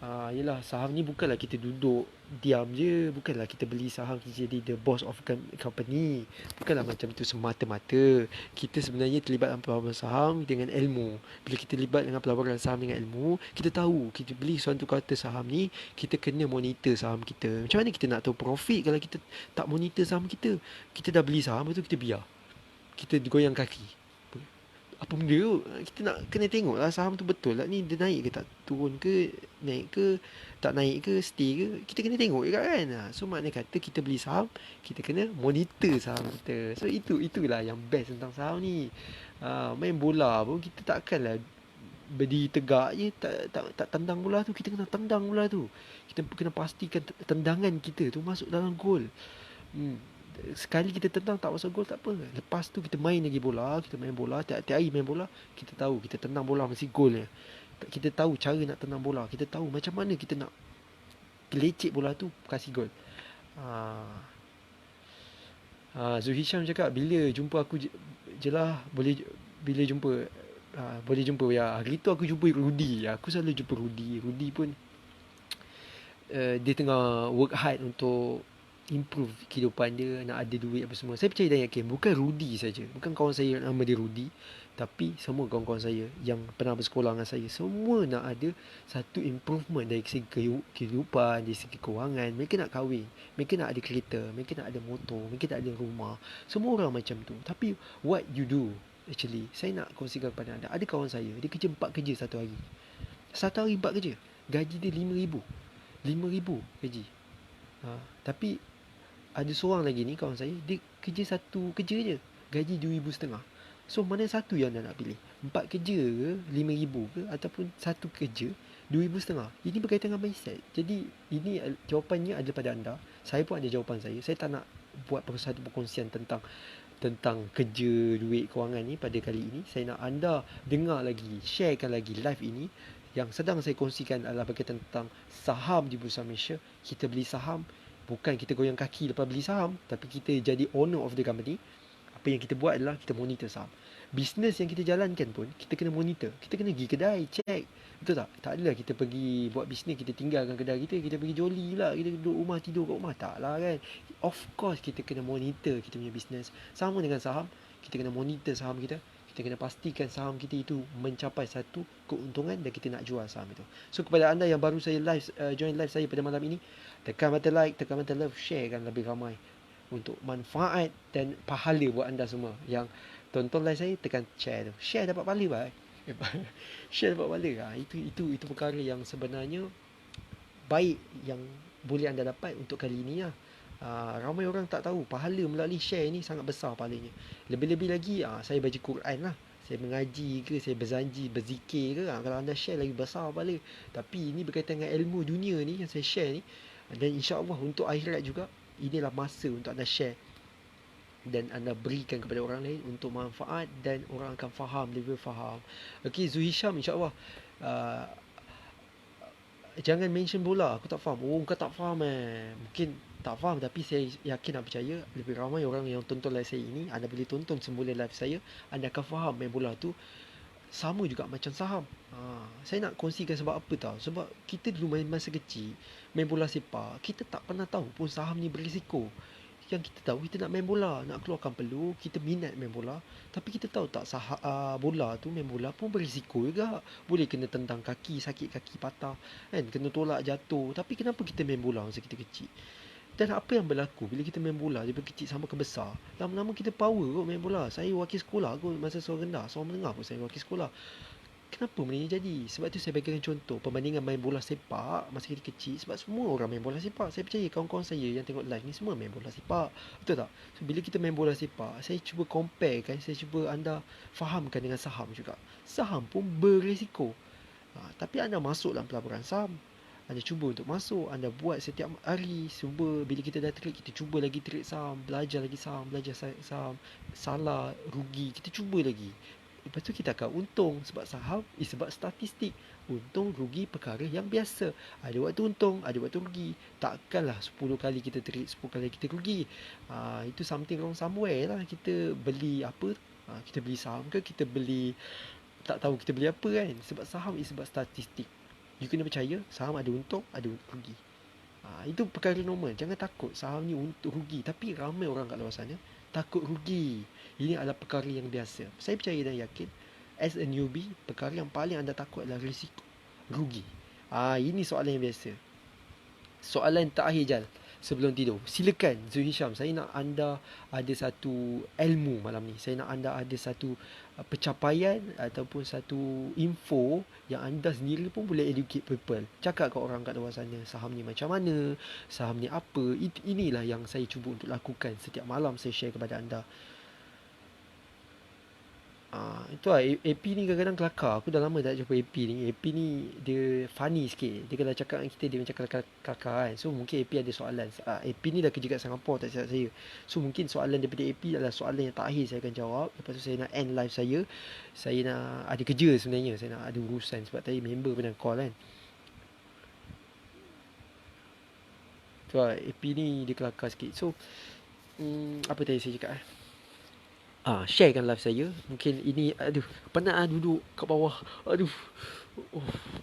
Yelah, saham ni bukanlah kita duduk diam je, bukanlah kita beli saham kita jadi the boss of company, bukanlah macam tu semata-mata. Kita sebenarnya terlibat dalam pelaburan saham dengan ilmu. Bila kita terlibat dengan pelaburan saham dengan ilmu, kita tahu kita beli suatu kata saham ni, kita kena monitor saham kita. Macam mana kita nak tahu profit kalau kita tak monitor saham kita? Kita dah beli saham, lepas tu kita biar, kita goyang kaki. Apa benda tu? Kita nak kena tengok lah saham tu betul lah ni, dia naik ke tak, turun ke, naik ke tak naik ke, stay ke, kita kena tengok juga kan. So maknanya kata kita beli saham, kita kena monitor saham kita. So itulah yang best tentang saham ni. Main bola pun kita takkanlah berdiri tegak je, tak tendang bola tu. Kita kena tendang bola tu, kita kena pastikan tendangan kita tu masuk dalam gol. Sekali kita tendang tak masuk gol, tak apa, lepas tu kita main lagi bola, kita main bola, tiap-tiap hari main bola. Kita tahu kita tendang bola mesti gol je. Kita tahu cara nak tendang bola, kita tahu macam mana kita nak lecek bola tu kasih gol. Zuhisham cakap bila jumpa aku je lah, bila jumpa boleh jumpa ya. Hari tu aku jumpa Rudy. Aku selalu jumpa Rudy. Rudy pun dia tengah work hard untuk improve kehidupan dia, nak ada duit apa semua. Saya percaya dan yakin bukan Rudy saja, bukan kawan saya nama dia Rudy, tapi semua kawan-kawan saya yang pernah bersekolah dengan saya, semua nak ada satu improvement dari segi kehidupan, dari segi kewangan. Mereka nak kahwin, mereka nak ada kereta, mereka nak ada motor, mereka nak ada rumah. Semua orang macam tu. Tapi what you do actually, saya nak kongsikan kepada anda. Ada kawan saya, dia kerja 4 kerja satu hari. Satu hari 4 kerja. Gaji dia 5,000. 5,000 gaji. Tapi ada seorang lagi ni kawan saya, dia kerja satu kerja je, gaji 2,500. So mana satu yang anda nak pilih? 4 kerja ke 5,000 ke, ataupun satu kerja 2,500. Ini berkaitan dengan mindset. Jadi ini jawapannya adalah pada anda. Saya pun ada jawapan saya. Saya tak nak buat satu perkongsian tentang kerja, duit, kewangan ni pada kali ini. Saya nak anda dengar lagi, sharekan lagi live ini. Yang sedang saya kongsikan adalah berkaitan tentang saham di Bursa Malaysia. Kita beli saham, bukan kita goyang kaki lepas beli saham, tapi kita jadi owner of the company. Apa yang kita buat adalah kita monitor saham. Bisnes yang kita jalankan pun kita kena monitor. Kita kena pergi kedai, check. Betul tak? Tak adalah kita pergi buat bisnes, kita tinggalkan kedai kita pergi joli lah, kita duduk rumah, tidur kat rumah. Tak lah kan. Of course kita kena monitor kita punya bisnes. Sama dengan saham, kita kena monitor saham kita. Kita kena pastikan saham kita itu mencapai satu keuntungan dan kita nak jual saham itu. So kepada anda yang baru saya join live saya pada malam ini, tekan button like, tekan button love, sharekan lebih ramai untuk manfaat dan pahala buat anda semua. Yang tonton live saya, tekan share tu. Share dapat pahala bah. Share dapat pahala. Itu perkara yang sebenarnya baik yang boleh anda dapat untuk kali ini lah. Ramai orang tak tahu pahala melalui share ni sangat besar pahalanya. Lebih-lebih lagi saya baca Quran lah, saya mengaji ke, saya berzanji, berzikir ke, kalau anda share lagi besar pahala. Tapi ini berkaitan dengan ilmu dunia ni yang saya share ni, dan insya-Allah untuk akhirat juga. Inilah masa untuk anda share dan anda berikan kepada orang lain untuk manfaat dan orang akan faham, lebih faham. Okey, Zuhisham, insya-Allah jangan mention bola. Aku tak faham. Oh, kau tak faham mungkin tak faham, tapi saya yakin dan percaya lebih ramai orang yang tonton live saya ini, anda boleh tonton semula live saya, anda akan faham main bola tu sama juga macam saham. Saya nak kongsikan sebab apa tahu? Sebab kita dulu masa kecil main bola sepak, kita tak pernah tahu pun saham ni berisiko. Yang kita tahu, kita nak main bola, nak keluarkan peluh, kita minat main bola. Tapi kita tahu tak bola tu, main bola pun berisiko juga. Boleh kena tendang kaki, sakit kaki patah kan, kena tolak jatuh. Tapi kenapa kita main bola masa kita kecil? Dan apa yang berlaku bila kita main bola daripada kecil sampai ke besar, lama-lama kita power kot main bola. Saya wakil sekolah kot masa sekolah rendah, sekolah menengah pun saya wakil sekolah. Kenapa benda ni jadi? Sebab tu saya bagikan contoh perbandingan main bola sepak masa kita kecil. Sebab semua orang main bola sepak. Saya percaya kawan-kawan saya yang tengok live ni semua main bola sepak. Betul tak? So bila kita main bola sepak, saya cuba compare kan, saya cuba anda fahamkan dengan saham juga. Saham pun berisiko. Tapi anda masuk dalam pelaburan saham, anda cuba untuk masuk, anda buat setiap hari, cuba bila kita dah trade, kita cuba lagi trade saham, belajar lagi saham, belajar saham, salah, rugi, kita cuba lagi. Lepas tu kita akan untung, sebab saham is sebab statistik. Untung rugi perkara yang biasa. Ada waktu untung, ada waktu rugi. Takkanlah 10 kali kita trade, 10 kali kita rugi. Itu something wrong somewhere lah. Kita beli apa? Kita beli saham ke, kita beli tak tahu kita beli apa kan. Sebab saham is sebab statistik. You kena percaya saham ada untung, ada rugi. Itu perkara normal. Jangan takut saham ni untuk rugi. Tapi ramai orang kat luar sana takut rugi. Ini adalah perkara yang biasa. Saya percaya dan yakin, as a newbie, perkara yang paling anda takut adalah risiko rugi. Ini soalan yang biasa. Soalan terakhir Jal, sebelum tidur. Silakan Zuhisham, saya nak anda ada satu ilmu malam ni. Saya nak anda ada satu pencapaian ataupun satu info yang anda sendiri pun boleh educate people. Cakap kat orang kat luar sana, saham ni macam mana, saham ni apa. Inilah yang saya cuba untuk lakukan setiap malam, saya share kepada anda. Itu lah, AP ni kadang-kadang kelakar. Aku dah lama tak jumpa AP ni. AP ni dia funny sikit. Dia kalau cakap dengan kita, dia macam kelakar kan. So mungkin AP ada soalan. AP ni dah kerja kat Singapore, tak silap saya. So mungkin soalan daripada AP adalah soalan yang terakhir saya akan jawab. Lepas tu saya nak end live saya. Saya nak ada kerja sebenarnya. Saya nak ada urusan sebab tadi member pernah call kan. Tu lah, AP ni dia kelakar sikit. So apa tadi saya cakap sharekan live saya. Mungkin ini, penat duduk kat bawah.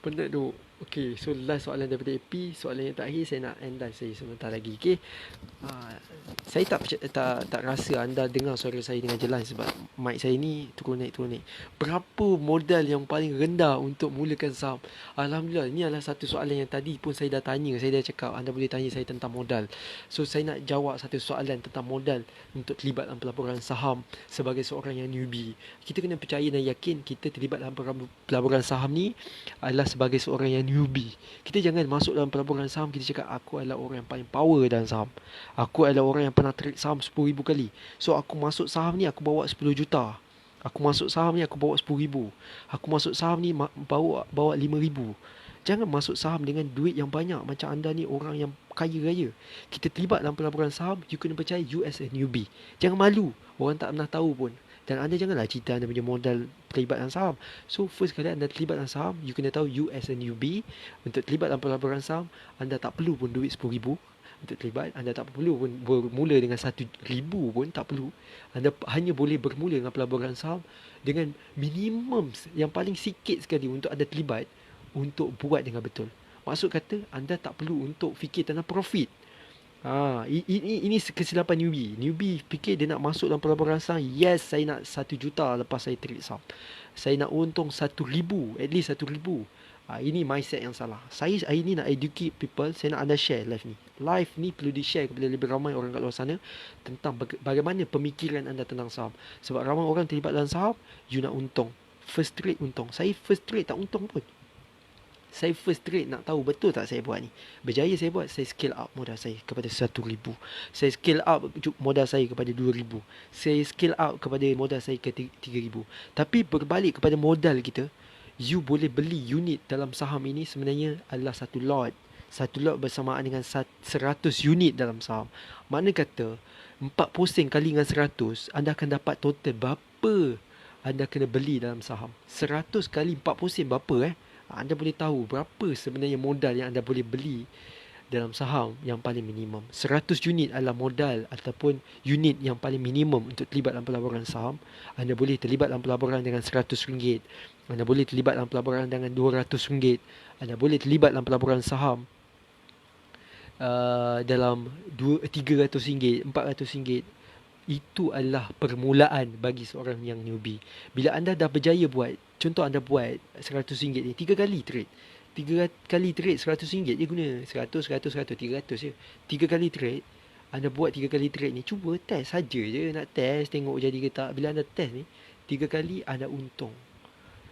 Penat duduk. Okay, so last soalan daripada AP. Soalan yang terakhir, saya nak end live saya sebentar lagi. Okay, saya tak rasa anda dengar suara saya dengan jelas sebab mic saya ni turun naik. Berapa modal yang paling rendah untuk mulakan saham? Alhamdulillah, ini adalah satu soalan yang tadi pun saya dah tanya. Saya dah cakap anda boleh tanya saya tentang modal. So saya nak jawab satu soalan tentang modal untuk terlibat dalam pelaburan saham sebagai seorang yang newbie. Kita kena percaya dan yakin kita terlibat dalam pelaburan saham ni adalah sebagai seorang yang newbie. Kita jangan masuk dalam pelaburan saham kita cakap aku adalah orang yang paling power dalam saham. Aku adalah orang yang pernah trade saham 10,000 kali. So aku masuk saham ni aku bawa 10 juta. Aku masuk saham ni aku bawa 10,000. Aku masuk saham ni bawa 5,000. Jangan masuk saham dengan duit yang banyak macam anda ni orang yang kaya raya. Kita terlibat dalam pelaburan saham, you kena percaya you as a newbie. Jangan malu, orang tak pernah tahu pun. Dan anda janganlah cerita anda punya modal terlibat dalam saham. So first kali anda terlibat dalam saham, you kena tahu you as a newbie. Untuk terlibat dalam pelaburan saham, anda tak perlu pun duit 10,000 untuk terlibat. Anda tak perlu pun bermula dengan 1,000 pun tak perlu. Anda hanya boleh bermula dengan pelaburan saham dengan minimum yang paling sikit sekali untuk anda terlibat untuk buat dengan betul. Maksud kata anda tak perlu untuk fikir tentang profit. Ini kesilapan newbie. Newbie fikir dia nak masuk dalam pelaburan saham. Yes, saya nak 1 juta lepas saya trade saham. Saya nak untung 1,000, at least 1,000. Ini mindset yang salah. Saya hari ni nak educate people. Saya nak anda share live ni. Live ni perlu di-share kepada lebih ramai orang kat luar sana tentang bagaimana pemikiran anda tentang saham. Sebab ramai orang terlibat dalam saham, you nak untung. First trade untung. Saya first trade tak untung pun. Saya first trade nak tahu betul tak saya buat ni. Berjaya saya buat, saya scale up modal saya kepada 1,000. Saya scale up modal saya kepada 2,000. Saya scale up kepada modal saya ke 3,000. Tapi berbalik kepada modal kita, you boleh beli unit dalam saham ini sebenarnya adalah satu lot. Satu lot bersamaan dengan 100 unit dalam saham. Makna kata 4% kali dengan 100, anda akan dapat total berapa anda kena beli dalam saham. 100 kali 4% berapa anda boleh tahu berapa sebenarnya modal yang anda boleh beli dalam saham yang paling minimum. 100 unit adalah modal ataupun unit yang paling minimum untuk terlibat dalam pelaburan saham. Anda boleh terlibat dalam pelaburan dengan RM100. Anda boleh terlibat dalam pelaburan dengan RM200. Anda boleh terlibat dalam pelaburan saham dalam RM300, RM400. Itu adalah permulaan bagi seorang yang newbie. Bila anda dah berjaya buat, contoh anda buat RM100 ni 3 kali trade. 3 kali trade RM100 je guna. 100, 100, 100, 300 je. 3 kali trade, anda buat 3 kali trade ni, cuba test saja je. Nak test, tengok jadi ke tak. Bila anda test ni, 3 kali anda untung.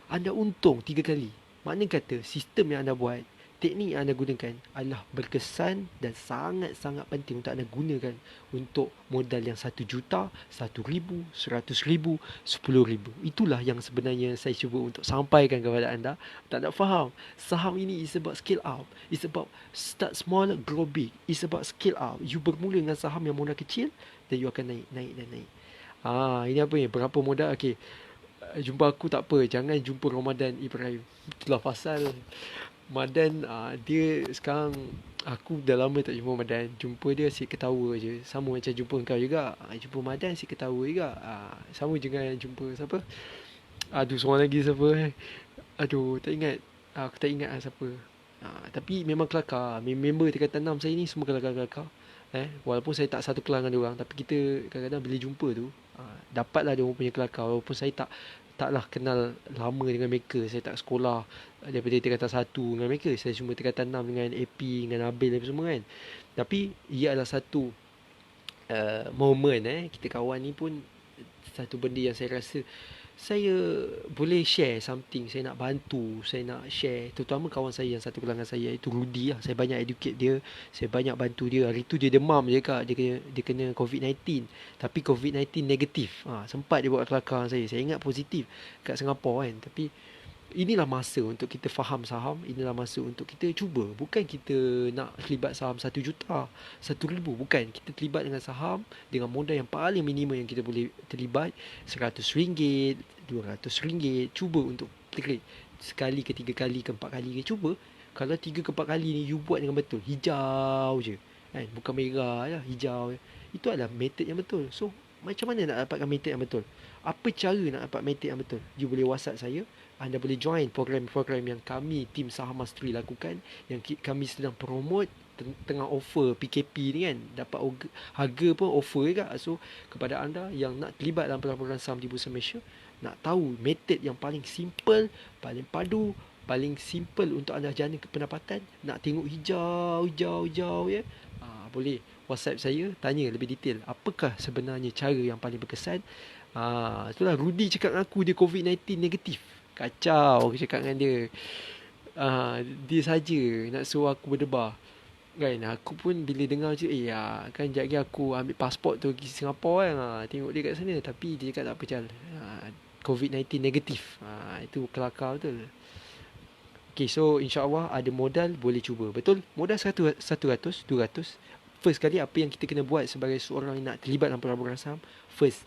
Anda untung 3 kali. Makna kata, sistem yang anda buat, teknik yang anda gunakan adalah berkesan dan sangat-sangat penting untuk anda gunakan untuk modal yang 1 juta, 1,000, 100,000, 10,000. Itulah yang sebenarnya saya cuba untuk sampaikan kepada anda. Tak nak faham. Saham ini is about scale up. It's about start small, grow big. It's about scale up. You bermula dengan saham yang modal kecil, dan you akan naik, naik dan naik. Ini apa ni? Berapa modal? Okay. Jumpa aku tak apa. Jangan jumpa Ramadan Ibrahim. Itulah pasal Madan, dia sekarang, aku dah lama tak jumpa Madan. Jumpa dia asyik ketawa je. Sama macam jumpa kau juga. Jumpa Madan asyik ketawa juga. Sama je dengan jumpa siapa? Aduh, seorang lagi siapa? Aduh, tak ingat. Aku tak ingat siapa. Tapi memang kelakar. Member tingkatan 6 saya ni semua kelakar-kelakar. Walaupun saya tak satu kelas dengan dia orang, tapi kita kadang-kadang bila jumpa tu, dapatlah dia orang punya kelakar. Walaupun saya taklah kenal lama dengan mereka. Saya tak sekolah daripada tingkatan 1 dengan mereka. Saya cuma tingkatan 6 dengan AP, dengan Abil dan semua kan. Tapi ia adalah satu moment kita kawan ni pun satu benda yang saya rasa saya boleh share something. Saya nak bantu, saya nak share. Terutama kawan saya yang satu kelas dengan saya, iaitu Rudy lah. Saya banyak educate dia, saya banyak bantu dia. Hari tu dia demam je kak. Dia kena COVID-19. Tapi COVID-19 negatif. Sempat dia buat kelakar saya. Saya ingat positif kat Singapura kan. Tapi inilah masa untuk kita faham saham. Inilah masa untuk kita cuba. Bukan kita nak terlibat saham 1 juta, 1,000. Bukan. Kita terlibat dengan saham dengan modal yang paling minimum yang kita boleh terlibat. RM100, RM200. Cuba untuk trade. Sekali ke 3 kali ke 4 kali ke. Cuba. Kalau 3 ke 4 kali ni you buat dengan betul. Hijau je. Bukan merah lah. Hijau je. Itu adalah method yang betul. So, macam mana nak dapatkan method yang betul? Apa cara nak dapat method yang betul? You boleh WhatsApp saya. Anda boleh join program-program yang kami tim Saham Mastery lakukan, yang kami sedang promote, tengah offer PKP ni kan. Dapat harga pun offer juga. So kepada anda yang nak terlibat dalam pelaburan saham di Bursa Malaysia, nak tahu method yang paling simple, paling padu, paling simple untuk anda jana pendapatan, nak tengok hijau ya, boleh WhatsApp saya, tanya lebih detail apakah sebenarnya cara yang paling berkesan. Itulah Rudy cakap dengan aku dia COVID-19 negatif. Kacau aku cakap dengan dia. Dia saja nak suruh aku berdebar. Kan aku pun bila dengar macam kan sekejap lagi aku ambil pasport tu pergi Singapura kan. Tengok dia kat sana. Tapi dia cakap tak apa Chal, COVID-19 negatif. Itu kelakar betul. Okay, so insyaAllah ada modal, boleh cuba. Betul? Modal 100, 200. First kali, apa yang kita kena buat sebagai seorang yang nak terlibat dalam pelaburan saham? First,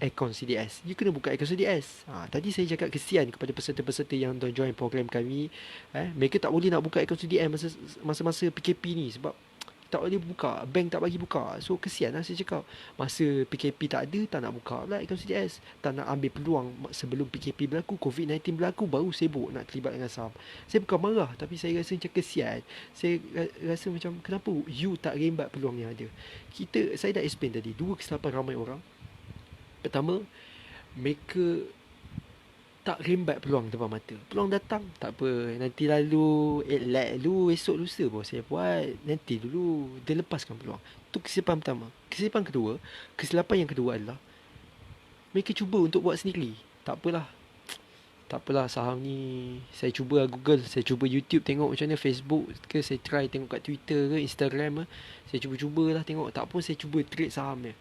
akaun CDS. You kena buka akaun CDS. Tadi saya cakap kesian kepada peserta-peserta yang dah join program kami. Mereka tak boleh nak buka akaun CDS masa-masa PKP ni sebab tak boleh buka, bank tak bagi buka. So kesian lah saya cakap. Masa PKP tak ada, tak nak buka pula akaun CDS. Tak nak ambil peluang sebelum PKP berlaku, COVID-19 berlaku, baru sibuk nak terlibat dengan saham. Saya bukan marah, tapi saya rasa macam kesian. Saya rasa macam kenapa you tak rembat peluang yang ada. Saya dah explain tadi, dua kesilapan ramai orang. Pertama, mereka tak rembat peluang depan mata. Peluang datang, tak apa. Nanti lalu esok lusa baru saya buat. Nanti dulu, dia lepaskan peluang. Itu kesilapan pertama. Kesilapan yang kedua adalah mereka cuba untuk buat sendiri. Tak apalah. Tak apalah, saham ni saya cuba Google, saya cuba YouTube tengok macam mana, Facebook ke saya try tengok kat Twitter ke Instagram ke. Saya cuba-cubalah tengok, tak pun saya cuba trade saham ni.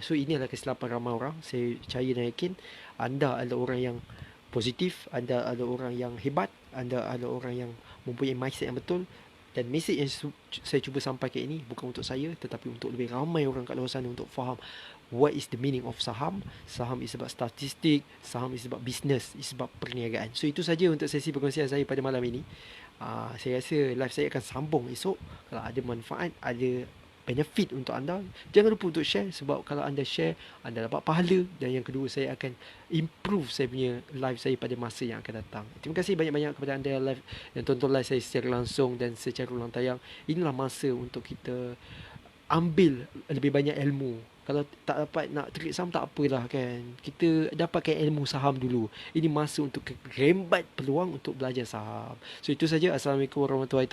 So ini adalah kesilapan ramai orang. Saya percaya dan yakin anda adalah orang yang positif, anda adalah orang yang hebat, anda adalah orang yang mempunyai mindset yang betul. Dan mesej yang saya cuba sampaikan ini bukan untuk saya, tetapi untuk lebih ramai orang kat luar sana untuk faham what is the meaning of saham. Saham is sebab statistik, saham is sebab business, is sebab perniagaan. So itu saja untuk sesi perkongsian saya pada malam ini. Saya rasa live saya akan sambung esok. Kalau ada manfaat, ada benefit untuk anda, jangan lupa untuk share. Sebab kalau anda share, anda dapat pahala. Dan yang kedua, saya akan improve saya punya live saya pada masa yang akan datang. Terima kasih banyak-banyak kepada anda yang tonton live saya secara langsung dan secara ulang tayang. Inilah masa untuk kita ambil lebih banyak ilmu. Kalau tak dapat nak trade saham, tak apalah kan. Kita dapatkan ilmu saham dulu. Ini masa untuk rembat peluang untuk belajar saham. So itu saja. Assalamualaikum warahmatullahi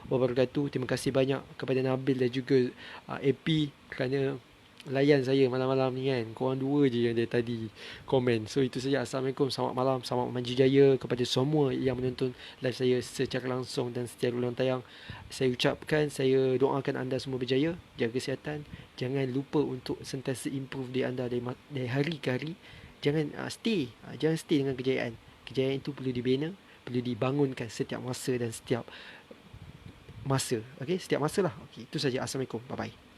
wabarakatuh. Terima kasih banyak kepada Nabil dan juga AP kerana layan saya malam-malam ni kan. Korang dua je yang dari tadi komen. So itu saja. Assalamualaikum, selamat malam, selamat maju jaya kepada semua yang menonton live saya secara langsung dan secara ulang tayang. Saya ucapkan, saya doakan anda semua berjaya, jaga kesihatan. Jangan lupa untuk sentiasa improve diri anda dari hari ke hari. Jangan jangan stay dengan kejayaan. Kejayaan itu perlu dibina, perlu dibangunkan setiap masa dan setiap masa. Okey, setiap masa lah. Okey, itu saja. Assalamualaikum. Bye bye.